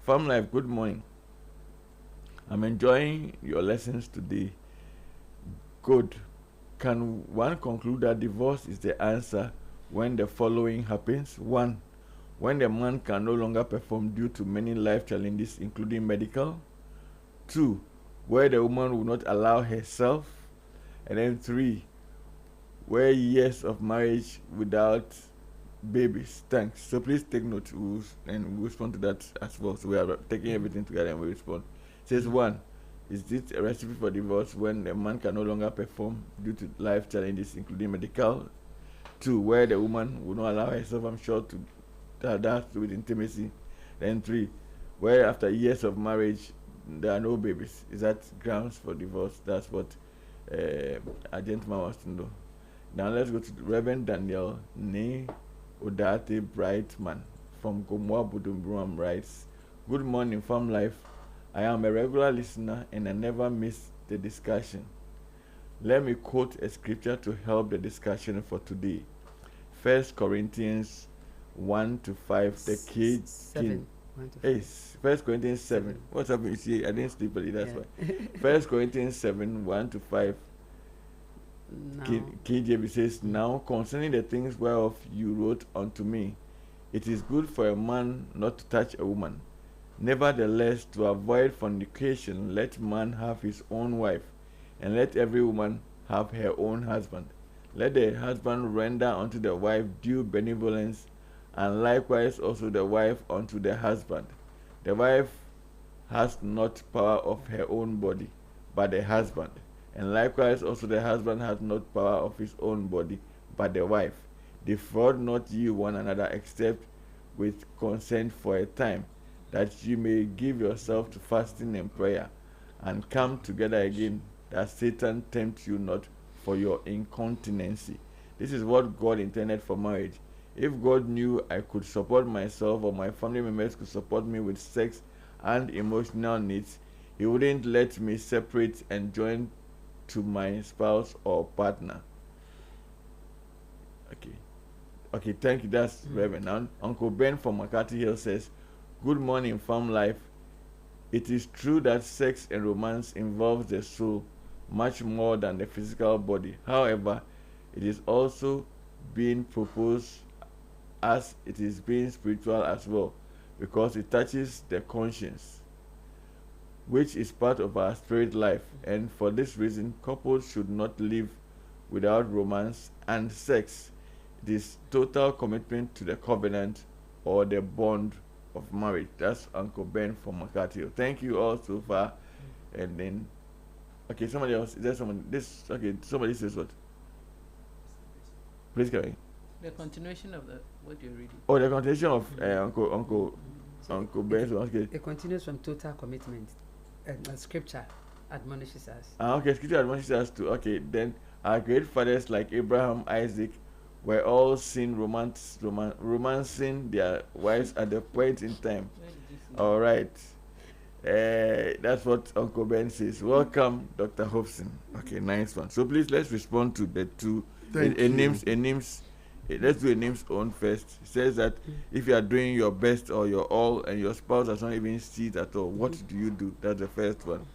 Farm Life, good morning. I'm enjoying your lessons today. Good. Can one conclude that divorce is the answer when the following happens? 1. When the man can no longer perform due to many life challenges, including medical. 2. Where the woman will not allow herself. And then 3. Where years of marriage without babies. Thanks. So please take note, and we'll respond to that as well. So we are taking everything together and we respond. It says 1. Is this a recipe for divorce when the man can no longer perform due to life challenges, including medical? 2. Where the woman will not allow herself, I'm sure, to that has to do with intimacy. Then 3. Where after years of marriage there are no babies. Is that grounds for divorce? That's what a gentleman wants to know. Now let's go to Reverend Daniel Ne Odate Brightman from Gomoa Budumbruam writes, good morning, Farm Life. I am a regular listener and I never miss the discussion. Let me quote a scripture to help the discussion for today. 1 Corinthians 1-5. The key. 7. 1 to 5. 1 Corinthians 7. What's happening? You see, I didn't sleep early, that's why. 1 Corinthians 7, 1-5. KJV says, now concerning the things whereof you wrote unto me, it is good for a man not to touch a woman. Nevertheless, to avoid fornication, let man have his own wife, and let every woman have her own husband. Let the husband render unto the wife due benevolence, and likewise also the wife unto the husband. The wife has not power of her own body, but the husband. And likewise also the husband has not power of his own body, but the wife. Defraud not ye one another, except with consent for a time, that you may give yourself to fasting and prayer, and come together again, that Satan tempt you not for your incontinency. This is what God intended for marriage. If God knew I could support myself, or my family members could support me with sex and emotional needs, He wouldn't let me separate and join to my spouse or partner. Okay, thank you. That's Reverend. Now, Uncle Ben from McCarthy Hill says, good morning, Farm Life. It is true that sex and romance involves the soul, much more than the physical body. However, it is also being proposed as it is being spiritual as well, because it touches the conscience, which is part of our spirit life. And for this reason, couples should not live without romance and sex. It is total commitment to the covenant or the bond of marriage. That's Uncle Ben from Makati. Thank you all so far. And then, okay, somebody else. Is there someone? Somebody says what? Please carry. The continuation of what you're reading. Oh, the continuation of Uncle Ben's. Okay. It continues from total commitment. Scripture admonishes us. Okay, Scripture admonishes us to. Okay, then our great fathers like Abraham, Isaac, were all seen romancing their wives at the point in time. All right. That's what Uncle Ben says. Welcome, Dr. Hopeson. Okay, nice one. So please, let's respond to the two. Names. Let's do a name's own first. It says that if you are doing your best or your all and your spouse does not even see it at all, what do you do? That's the first one.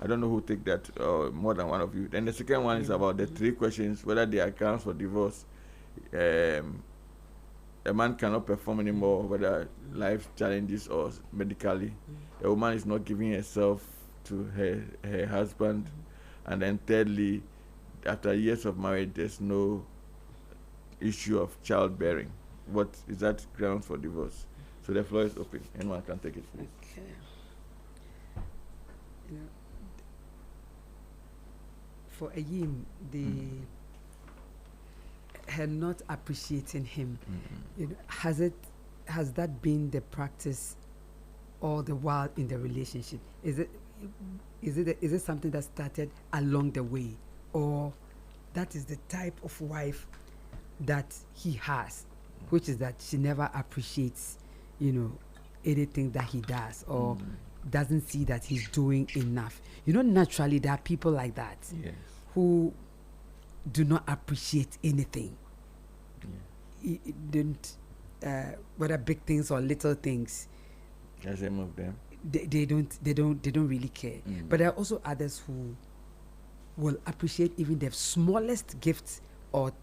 I don't know who take that, more than one of you. Then the second one is about the 3 questions, whether they are grounds for divorce. A man cannot perform anymore, whether life challenges or medically. A woman is not giving herself to her husband. And then thirdly, after years of marriage, there's no issue of childbearing. What is that grounds for divorce? So the floor is open. Anyone can take it, please. Okay. You know, for Ayim, her not appreciating him, you know, has that been the practice all the while in the relationship? Is it something that started along the way, or that is the type of wife that he has, which is that she never appreciates, you know, anything that he does, or doesn't see that he's doing enough. You know, naturally there are people like that, who do not appreciate anything. Don't whether big things or little things. As some of them, they don't really care. But there are also others who will appreciate even the smallest gifts or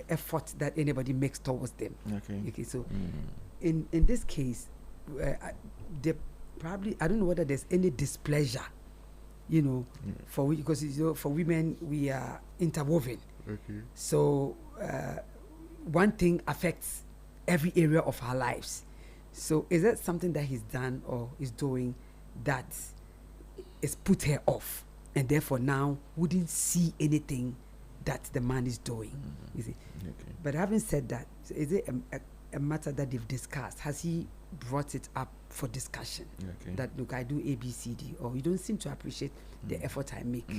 effort that anybody makes towards them. Okay. So in this case, they probably, I don't know whether there's any displeasure, you know, because you know, for women we are interwoven. So one thing affects every area of our lives. So is that something that he's done or is doing that is put her off, and therefore now wouldn't see anything that the man is doing? You see. But having said that, is it a matter that they've discussed? Has he brought it up for discussion? That, look, I do A, B, C, D, or you don't seem to appreciate the effort I make.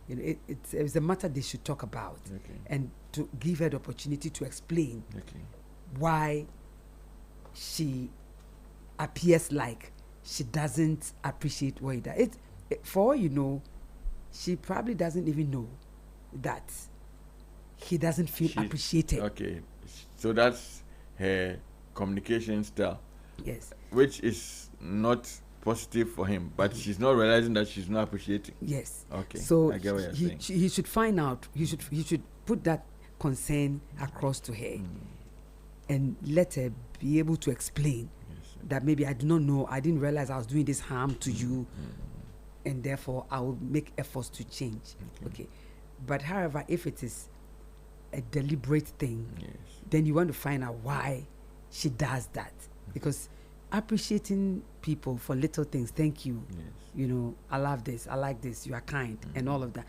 You know, it's a matter they should talk about, and to give her the opportunity to explain why she appears like she doesn't appreciate what he does. For all you know, she probably doesn't even know that he doesn't feel appreciated. Okay, so that's her communication style. Yes. Which is not positive for him, but she's not realizing that she's not appreciating. Yes. Okay. So I get what you're saying. He should find out. He should put that concern across to her, and let her be able to explain that maybe I do not know, I didn't realize I was doing this harm to you, and therefore I will make efforts to change. Okay. But however, if it is a deliberate thing, then you want to find out why she does that. Because appreciating people for little things, thank you, you know, I love this, I like this, you are kind, and all of that.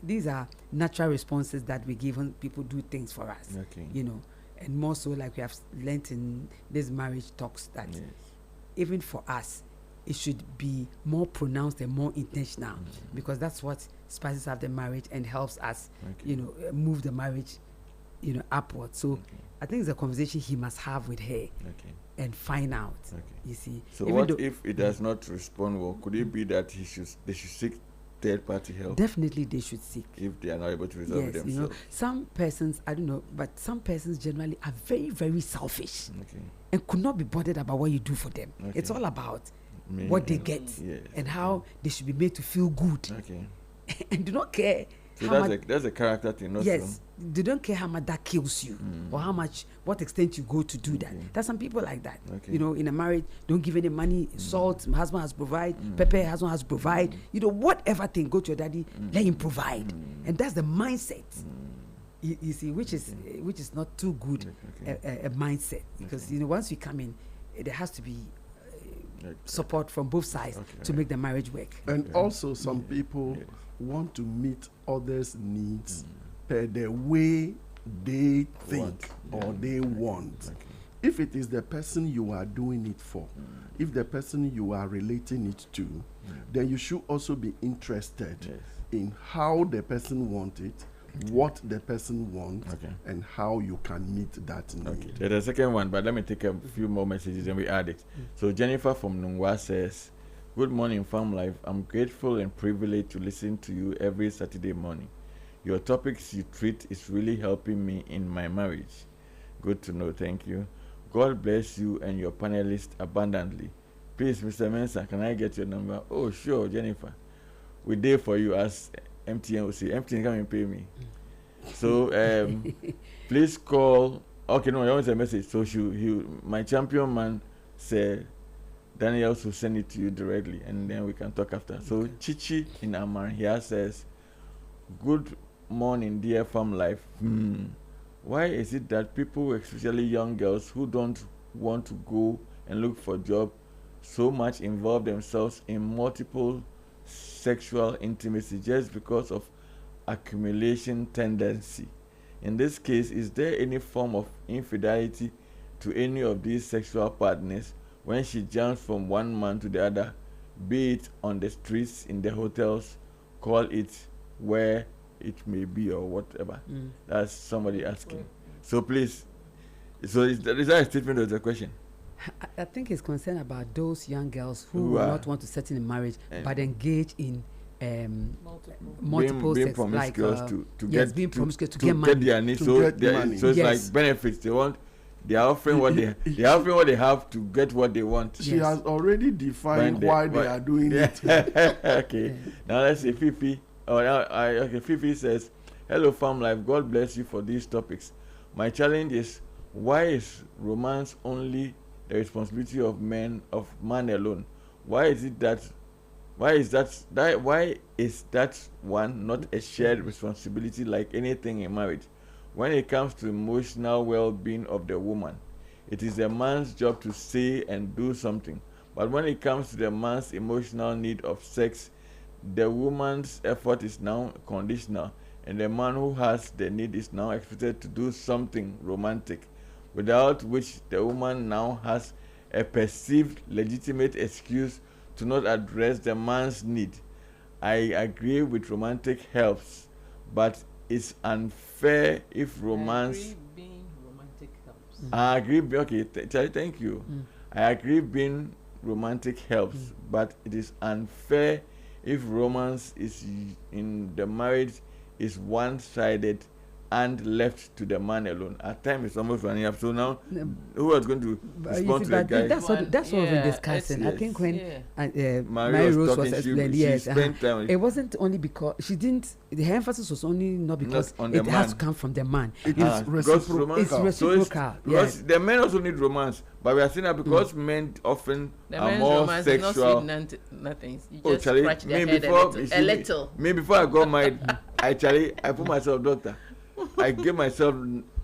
These are natural responses that we give when people do things for us, you know. And more so, like we have learnt in this marriage talks, that even for us, it should be more pronounced and more intentional, because that's what spices up the marriage and helps us, you know, move the marriage, you know, upward. So I think it's a conversation he must have with her and find out. You see. So what if it does not respond well? Could it be that they should seek third-party help? Definitely, they should seek. If they are not able to resolve it themselves. You know, some persons, I don't know, but some persons generally are very, very selfish and could not be bothered about what you do for them. It's all about what they get and how they should be made to feel good. and do not care. So how that's a character thing, not yes, they don't care how much that kills you or what extent you go to do that. There's some people like that. Okay. You know, in a marriage, don't give any money, salt, husband has provide, pepper, husband has provide. You know, whatever thing, go to your daddy, let him provide. And that's the mindset. You see, which is not too good a mindset, because you know, once you come in, there has to be support from both sides to make the marriage work. And also, some people want to meet others' needs per the way they think or they want. Okay. If it is the person you are doing it for, if the person you are relating it to, then you should also be interested in how the person wants it, what the person wants, and how you can meet that need. Okay. There's a second one, but let me take a few more messages and we add it. So Jennifer from Nungwa says, "Good morning, Farm Life. I'm grateful and privileged to listen to you every Saturday morning. Your topics you treat is really helping me in my marriage. Good to know. Thank you. God bless you and your panelists abundantly. Please, Mr. Mensah, can I get your number?" Oh, sure, Jennifer. We there for you, as MTN will say. MTN come and pay me. So please call. Okay, no, I want a message. So my champion man said Daniel will send it to you directly, and then we can talk after. So Chichi in Amman here says, "Good morning, dear Farm Life. Why is it that people, especially young girls who don't want to go and look for a job, so much involve themselves in multiple sexual intimacy just because of accumulation tendency? In this case, is there any form of infidelity to any of these sexual partners when she jumps from one man to the other, be it on the streets, in the hotels, call it where it may be or whatever?" That's somebody asking. So please, so is that a statement or is a question? I think he's concerned about those young girls who will not want to settle in marriage but engage in multiple being sex, promiscuous like being promiscuous to get money. Get their needs. To So get money. so it's like benefits. They are offering what they are offering what they have to get what they want. She has already defined why they are doing it. Okay. Now let's see, Fifi. Fifi says, "Hello, Farm Life. God bless you for these topics. My challenge is, why is romance only the responsibility of man alone? Why is that one not a shared responsibility like anything in marriage? When it comes to emotional well-being of the woman, it is the man's job to say and do something. But when it comes to the man's emotional need of sex, the woman's effort is now conditional, and the man who has the need is now expected to do something romantic, without which the woman now has a perceived legitimate excuse to not address the man's need. I agree with romantic helps, but it's unfair if romance..." I agree. Okay, thank you. I agree being romantic helps, but it is unfair if romance is in the marriage is one-sided and left to the man alone. At times it's almost running up. So now, who was going to respond to the guy? That's what we've been discussing. I think when Mary Rose was explaining, it wasn't only because she didn't. The emphasis was only not because it has to come from the man. It's reciprocal. It's reciprocal. Because the men also need romance, but we are saying that because men often are more sexual. Nothing. You Oh, just Charlie, scratch their head a little. Me before I got married, I put myself doctor. I gave myself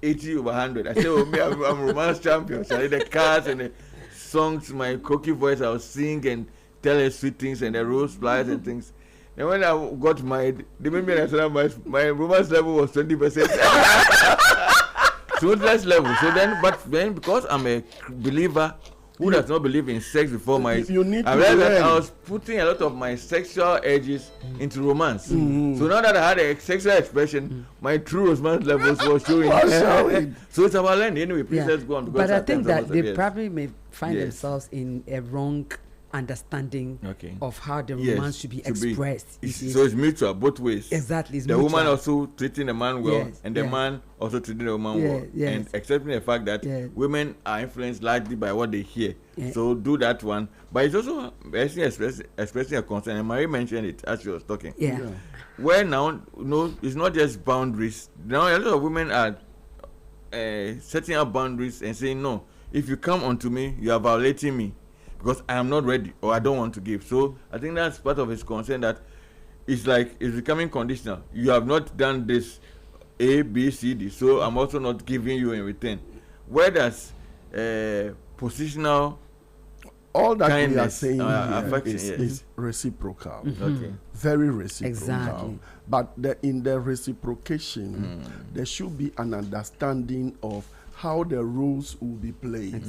80/100. I said, "Oh, me, I'm romance champion." Charlie, the cards and the songs, my croaky voice, I was sing and tell her sweet things and the rose flowers and things. And when I got married, they made me understand my romance level was 20%. So that's level. So then because I'm a believer who does not believe in sex before marriage, I realized that I was putting a lot of my sexual urges into romance. So now that I had a sexual expression, my true romance levels were showing. So it's about learning. Anyway, please let's go on. But I think that they probably may find themselves in a wrong understanding Okay. of how the Yes, romance should be expressed. you see. So it's mutual both ways. Exactly. It's The woman mutual. also treating the man well, Yes, and the yeah. man also treating the woman Yeah, well, yes. and accepting the fact that Yeah. women are influenced largely by what they hear. Yeah. So do that one. But it's also expressing a concern. And Marie mentioned it as she was talking. Yeah. Where now, no, it's not just boundaries. Now a lot of women are setting up boundaries and saying, no, if you come onto me, you are violating me because I am not ready or I don't want to give. So I think that's part of his concern, that it's like it's becoming conditional. You have not done this A, B, C, D, so I'm also not giving you in return. Where does positional All that we are kindness, saying here affection, is, yes. is reciprocal. Okay. Very reciprocal. Exactly. But in the reciprocation, there should be an understanding of how the roles will be played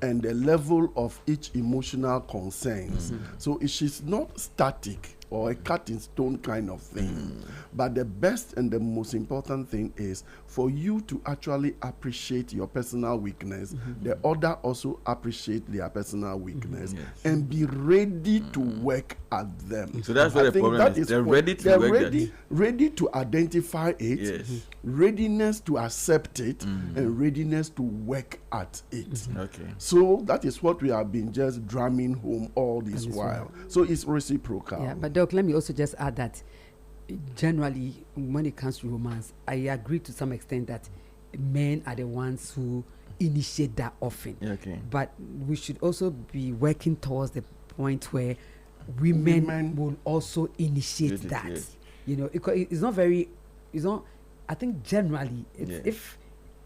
and the level of each emotional concerns. So it is not static or a cut in stone kind of thing. But the best and the most important thing is for you to actually appreciate your personal weakness, the other also appreciate their personal weakness, and be ready to work at them. So that's what I the think problem that is. They're what- ready to they're work ready, that. ready to identify it, Yes. readiness to accept it, and readiness to work at it. Okay. So that is what we have been just drumming home all this while. So it's reciprocal. Yeah, but Doc, let me also just add that generally, when it comes to romance, I agree to some extent that men are the ones who initiate that often. Okay. But we should also be working towards the point where women will also initiate Initiate it, that. yes. You know, it's not very, it's not, I think generally, Yes. if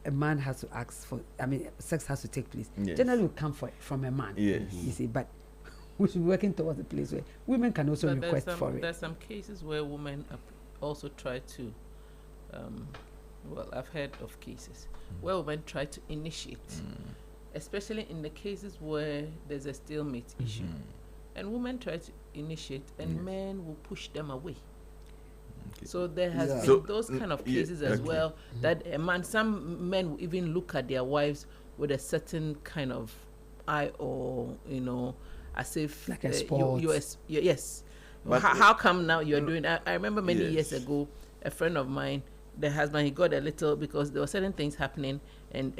a man has to ask for, I mean, sex has to take place, Yes. generally will come from a man. Yes. You see, but we should be working towards a place where women can also But request for it. there's some cases where women also try to, well, I've heard of cases where women try to initiate, especially in the cases where there's a stalemate issue. And women try to initiate, and men will push them away. Okay. So there has Yeah. been So, those kind of yeah, cases as okay. well, that a man, some men will even look at their wives with a certain kind of eye, or as if Like a you, sport. yes. But How come now you're doing that? I remember many years Yes. ago, a friend of mine, the husband, he got a little, because there were certain things happening, and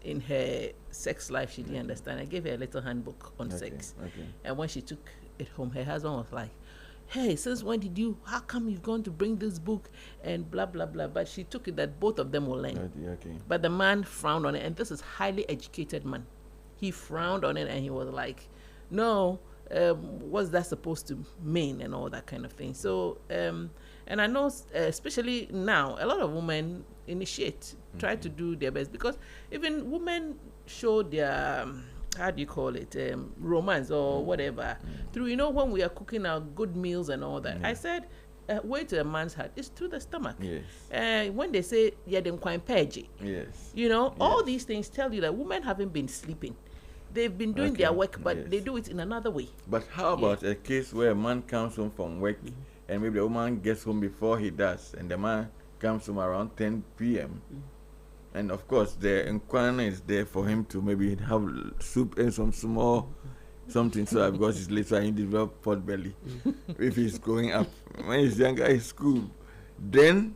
in her sex life she didn't understand. I gave her a little handbook on sex, Okay. and when she took it home, her husband was like, hey, since when how come you've gone to bring this book and blah blah blah. But she took it that both of them will learn. Okay. But the man frowned on it, and this is highly educated man. He frowned on it, and he was like, no, what's that supposed to mean, and all that kind of thing. So and I know especially now, a lot of women initiate, try to do their best, because even women show their how do you call it, romance or whatever, through, when we are cooking our good meals and all that. I said, way to a man's heart is through the stomach. Yes. When they say, yeah, them quite peggy, Yes. all Yes. these things tell you that women haven't been sleeping. They've been doing Okay, their work, but yes. they do it in another way. But how about a case where a man comes home from work and maybe the woman gets home before he does, and the man comes home around 10 p.m. And of course, the inquiry is there for him to maybe have soup and some small something, so that because he's late, so he develop pot belly if he's going up. When he's younger in school, then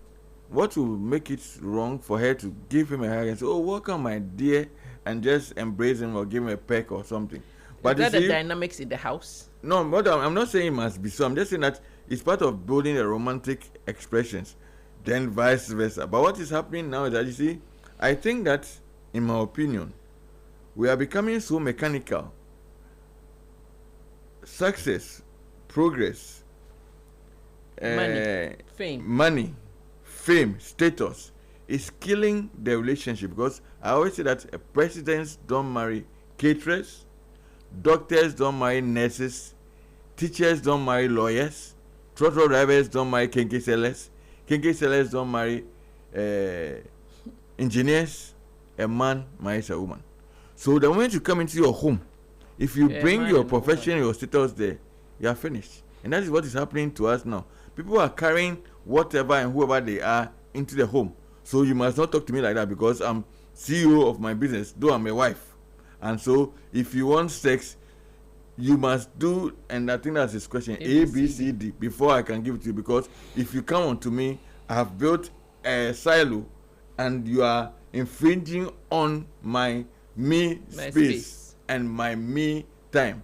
what will make it wrong for her to give him a hug and say, "Oh, welcome, my dear," and just embrace him or give him a peck or something? But Is that you the see, dynamics in the house? no, but I'm not saying it must be so. I'm just saying that it's part of building the romantic expressions, then vice versa. But what is happening now is that, you see, I think that, in my opinion, we are becoming so mechanical. Success, progress, Money, fame, status is killing the relationship, because I always say that presidents don't marry caterers, doctors don't marry nurses, teachers don't marry lawyers, truck drivers don't marry kinky sellers don't marry engineers. A man marries a woman. So the moment you come into your home, if you bring man your and profession, your status there, you are finished. And that is what is happening to us now. People are carrying whatever and whoever they are into the home. So you must not talk to me like that, because I'm CEO of my business, though I'm a wife. And so if you want sex, you must do, and I think that's his question, A, B, C, D, before I can give it to you. Because if you come on to me, I have built a silo, and you are infringing on my space and my me time.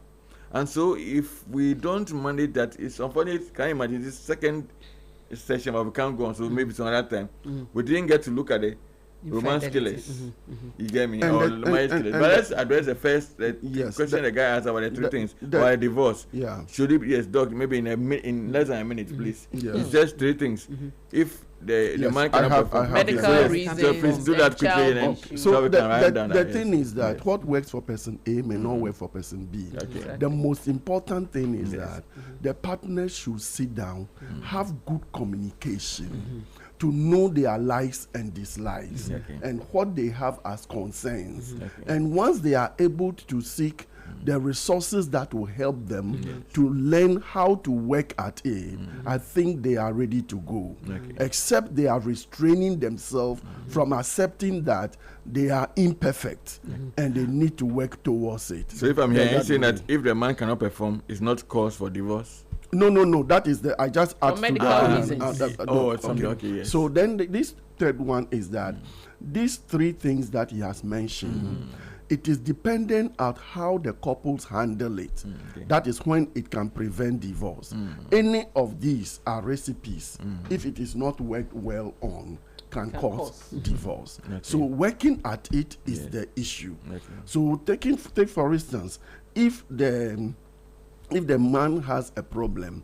And so if we don't manage that, it's unfortunate. Can you imagine this second session, but we can't go on, so maybe some other time. We didn't get to look at the romance killers. You get me? Or marriage killers. But let's address the first question the guy asked about the three things. Why divorce? Yeah. Should it be, yes, Doc, maybe in less than a minute, please. Yeah. It's just three things. If the man cannot perform, medical reasons, so please do that quickly, and then so we can write down the thing is that what works for person A may not work for person B. Okay. Exactly. The most important thing is that the partners should sit down, have good communication, to know their likes and dislikes, and what they have as concerns. And once they are able to seek the resources that will help them to learn how to work at it, I think they are ready to go. Except they are restraining themselves from accepting that they are imperfect and they need to work towards it. So if I'm hearing saying that if the man cannot perform, it's not cause for divorce. No. That is I just asked to medical that. reasons. It's something. Okay, yes. So then this third one is that these three things that he has mentioned, it is dependent on how the couples handle it. That is when it can prevent divorce. Any of these are recipes. If it is not worked well on, can cause divorce. So working at it is the issue. So take for instance, if the man has a problem,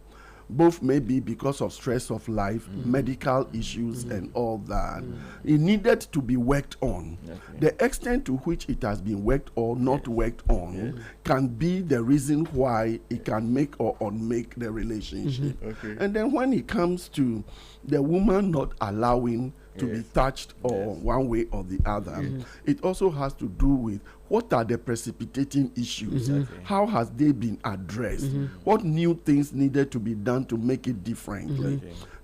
both maybe because of stress of life, medical issues, and all that, it needed to be worked on. The extent to which it has been worked or not worked on can be the reason why it can make or unmake the relationship. And then when it comes to the woman not allowing to be touched or one way or the other, it also has to do with what are the precipitating issues, how has they been addressed, what new things needed to be done to make it differently.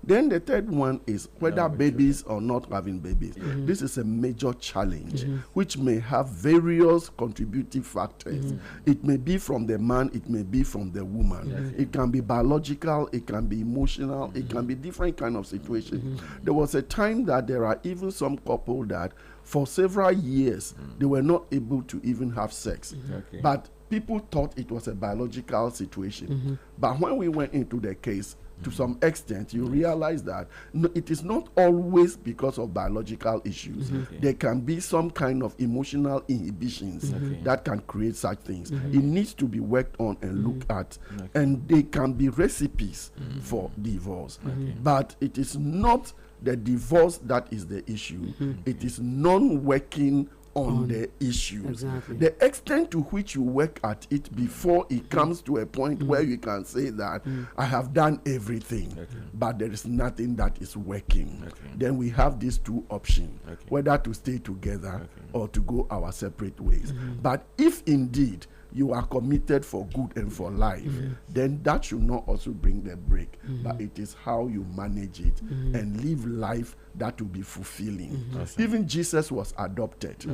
Then the third one is whether babies or not having babies. This is a major challenge which may have various contributing factors. It may be from the man, it may be from the woman. It can be biological, it can be emotional, it can be different kind of situation. There was a time that there are even some couple that for several years they were not able to even have sex. But people thought it was a biological situation. But when we went into the case, to some extent, you realize that it is not always because of biological issues. There can be some kind of emotional inhibitions that can create such things. It needs to be worked on and looked at, and they can be recipes for divorce. But it is not the divorce that is the issue. It is non-working on the issues. The extent to which you work at it before it comes to a point where you can say that I have done everything, but there is nothing that is working. Then we have these two options, whether to stay together or to go our separate ways. But if indeed you are committed for good and for life, then that should not also bring the break, but it is how you manage it and live life that will be fulfilling. Even Jesus was adopted.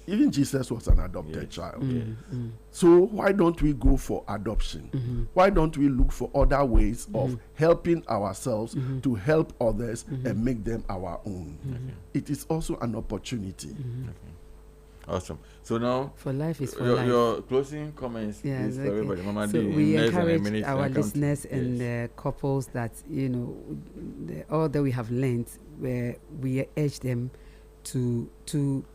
Even Jesus was an adopted child. So why don't we go for adoption? Why don't we look for other ways of helping ourselves to help others and make them our own? It is also an opportunity. Awesome. So now, for life is for your closing comments, please, for everybody. Mama so D, we in less than a encourage minute, our and count. listeners and couples that, all that we have learned, where we urge them to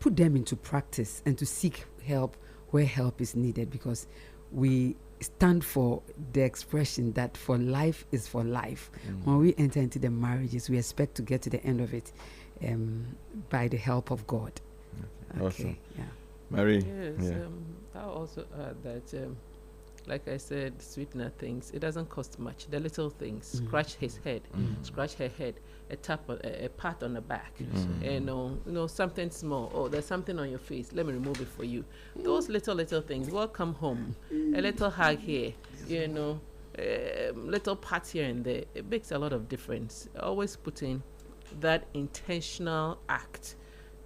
put them into practice and to seek help where help is needed, because we stand for the expression that for life is for life. When we enter into the marriages, we expect to get to the end of it by the help of God. Awesome. Mary. Yes, I'll also add that, like I said, sweetener things, it doesn't cost much. The little things, scratch his head, scratch her head, a tap, a pat on the back, something small. Oh, there's something on your face. Let me remove it for you. Those little things. Welcome home. A little hug here, little pat here and there. It makes a lot of difference. Always putting that intentional act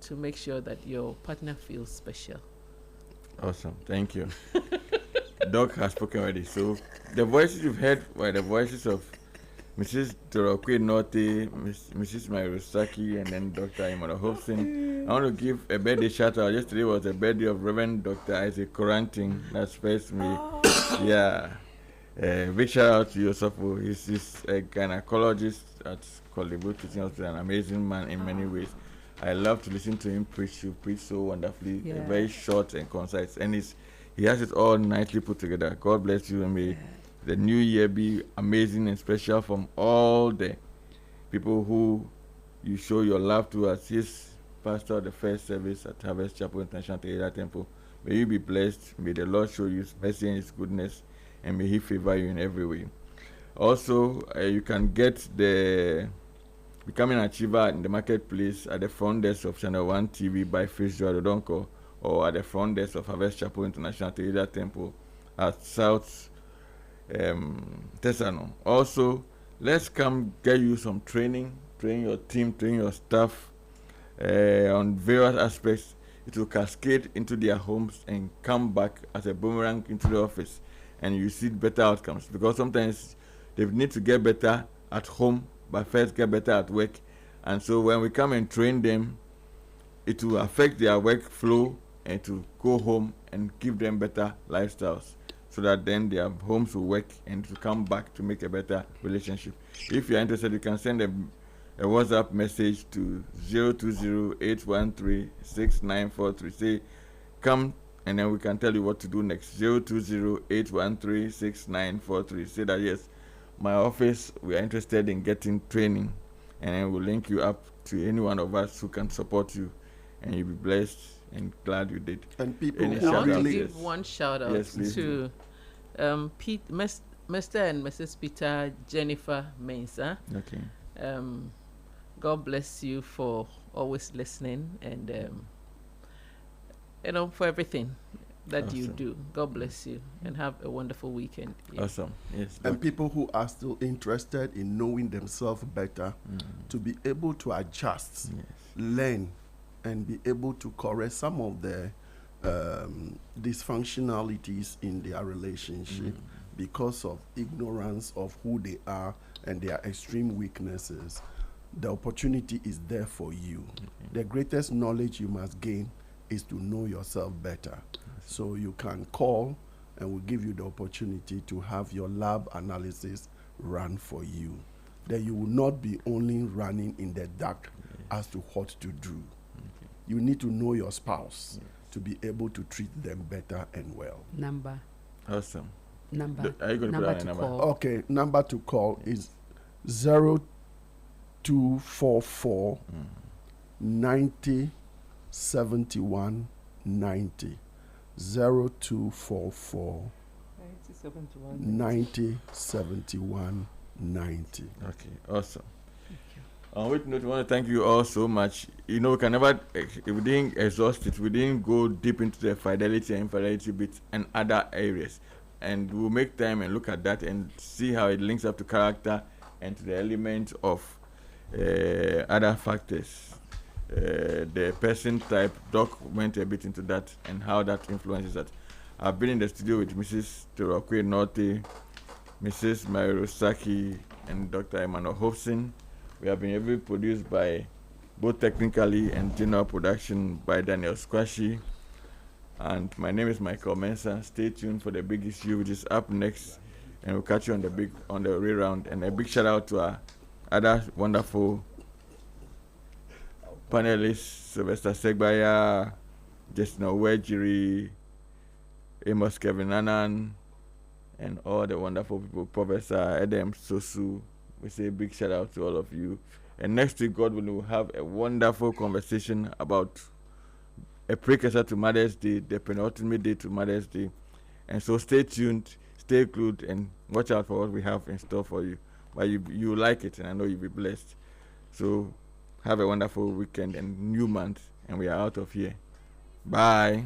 to make sure that your partner feels special. Awesome. Thank you. Doc has spoken already. So the voices you've heard were the voices of Mrs. Dora Ocquaye-Nortey, Mrs. Sackey, and then Dr. Emmanuel Hopeson. I want to give a birthday shout out. Yesterday was the birthday of Reverend Dr. Isaac Coranting. That's first me. Yeah. Big shout out to Yosef. He's a gynecologist at Kolibut Teaching Hospital, an amazing man in many ways. I love to listen to him preach. He preach so wonderfully, very short and concise, and he has it all nicely put together. God bless you, and may the new year be amazing and special from all the people who you show your love to as his pastor of the first service at Harvest Chapel International Theater Temple. May you be blessed. May the Lord show you his mercy and his goodness, and may he favor you in every way. Also, you can get the Becoming an Achiever in the marketplace at the front desk of Channel 1 TV by Fitzgerald Odonko, or at the front desk of Harvest Chapel International Theater Temple at South Tesano. Also, let's come get you some training, train your team, train your staff on various aspects. It will cascade into their homes and come back as a boomerang into the office, and you see better outcomes, because sometimes they need to get better at home but first get better at work. And so when we come and train them, it will affect their workflow and to go home and give them better lifestyles, so that then their homes will work and to come back to make a better relationship. If you're interested, you can send a WhatsApp message to 020-813-6943. Say, come, and then we can tell you what to do next. 020-813-6943. Say that, yes, my office, we are interested in getting training, and then we'll link you up to any one of us who can support you, and you'll be blessed and glad you did. And people I want to give one shout out to Mr. and Mrs. Peter Jennifer Mensah. Okay. God bless you for always listening, and for everything that you do. God bless you, and have a wonderful weekend. Yeah. Awesome. Yes. And people who are still interested in knowing themselves better, to be able to adjust, learn, and be able to correct some of the dysfunctionalities in their relationship because of ignorance of who they are and their extreme weaknesses. The opportunity is there for you. The greatest knowledge you must gain is to know yourself better. So you can call, and we'll give you the opportunity to have your lab analysis run for you. Then you will not be only running in the dark as to what to do. You need to know your spouse to be able to treat them better and well. Number. Awesome. Number. Are you going to put out a number? Call. Okay, number to call is 0244 90 71 90. 0244 90 71 90. Okay, awesome. On which note, we want to thank you all so much. We can never, we didn't exhaust it, we didn't go deep into the fidelity and infidelity bits and other areas. And we'll make time and look at that and see how it links up to character and to the element of other factors. The person type. Doc went a bit into that and how that influences that. I've been in the studio with Mrs. Dora Ocquaye-Nortey, Mrs. Sackey, and Dr. Emmanuel Hopeson. We have been able to produced by both technically and general production by Daniel Squashy. And my name is Michael Mensah. Stay tuned for the big issue, which is up next, and we'll catch you on the reround. And a big shout out to our other wonderful panelists, Sylvester Segbaya, Justin Owejiri, Amos Kevin Annan, and all the wonderful people, Professor Edem Sosu. We say a big shout out to all of you. And next week, God willing, we'll have a wonderful conversation about a precursor to Mother's Day, the penultimate day to Mother's Day. And so stay tuned, stay glued, and watch out for what we have in store for you. But you like it, and I know you'll be blessed. So have a wonderful weekend and new month, and we are out of here. Bye.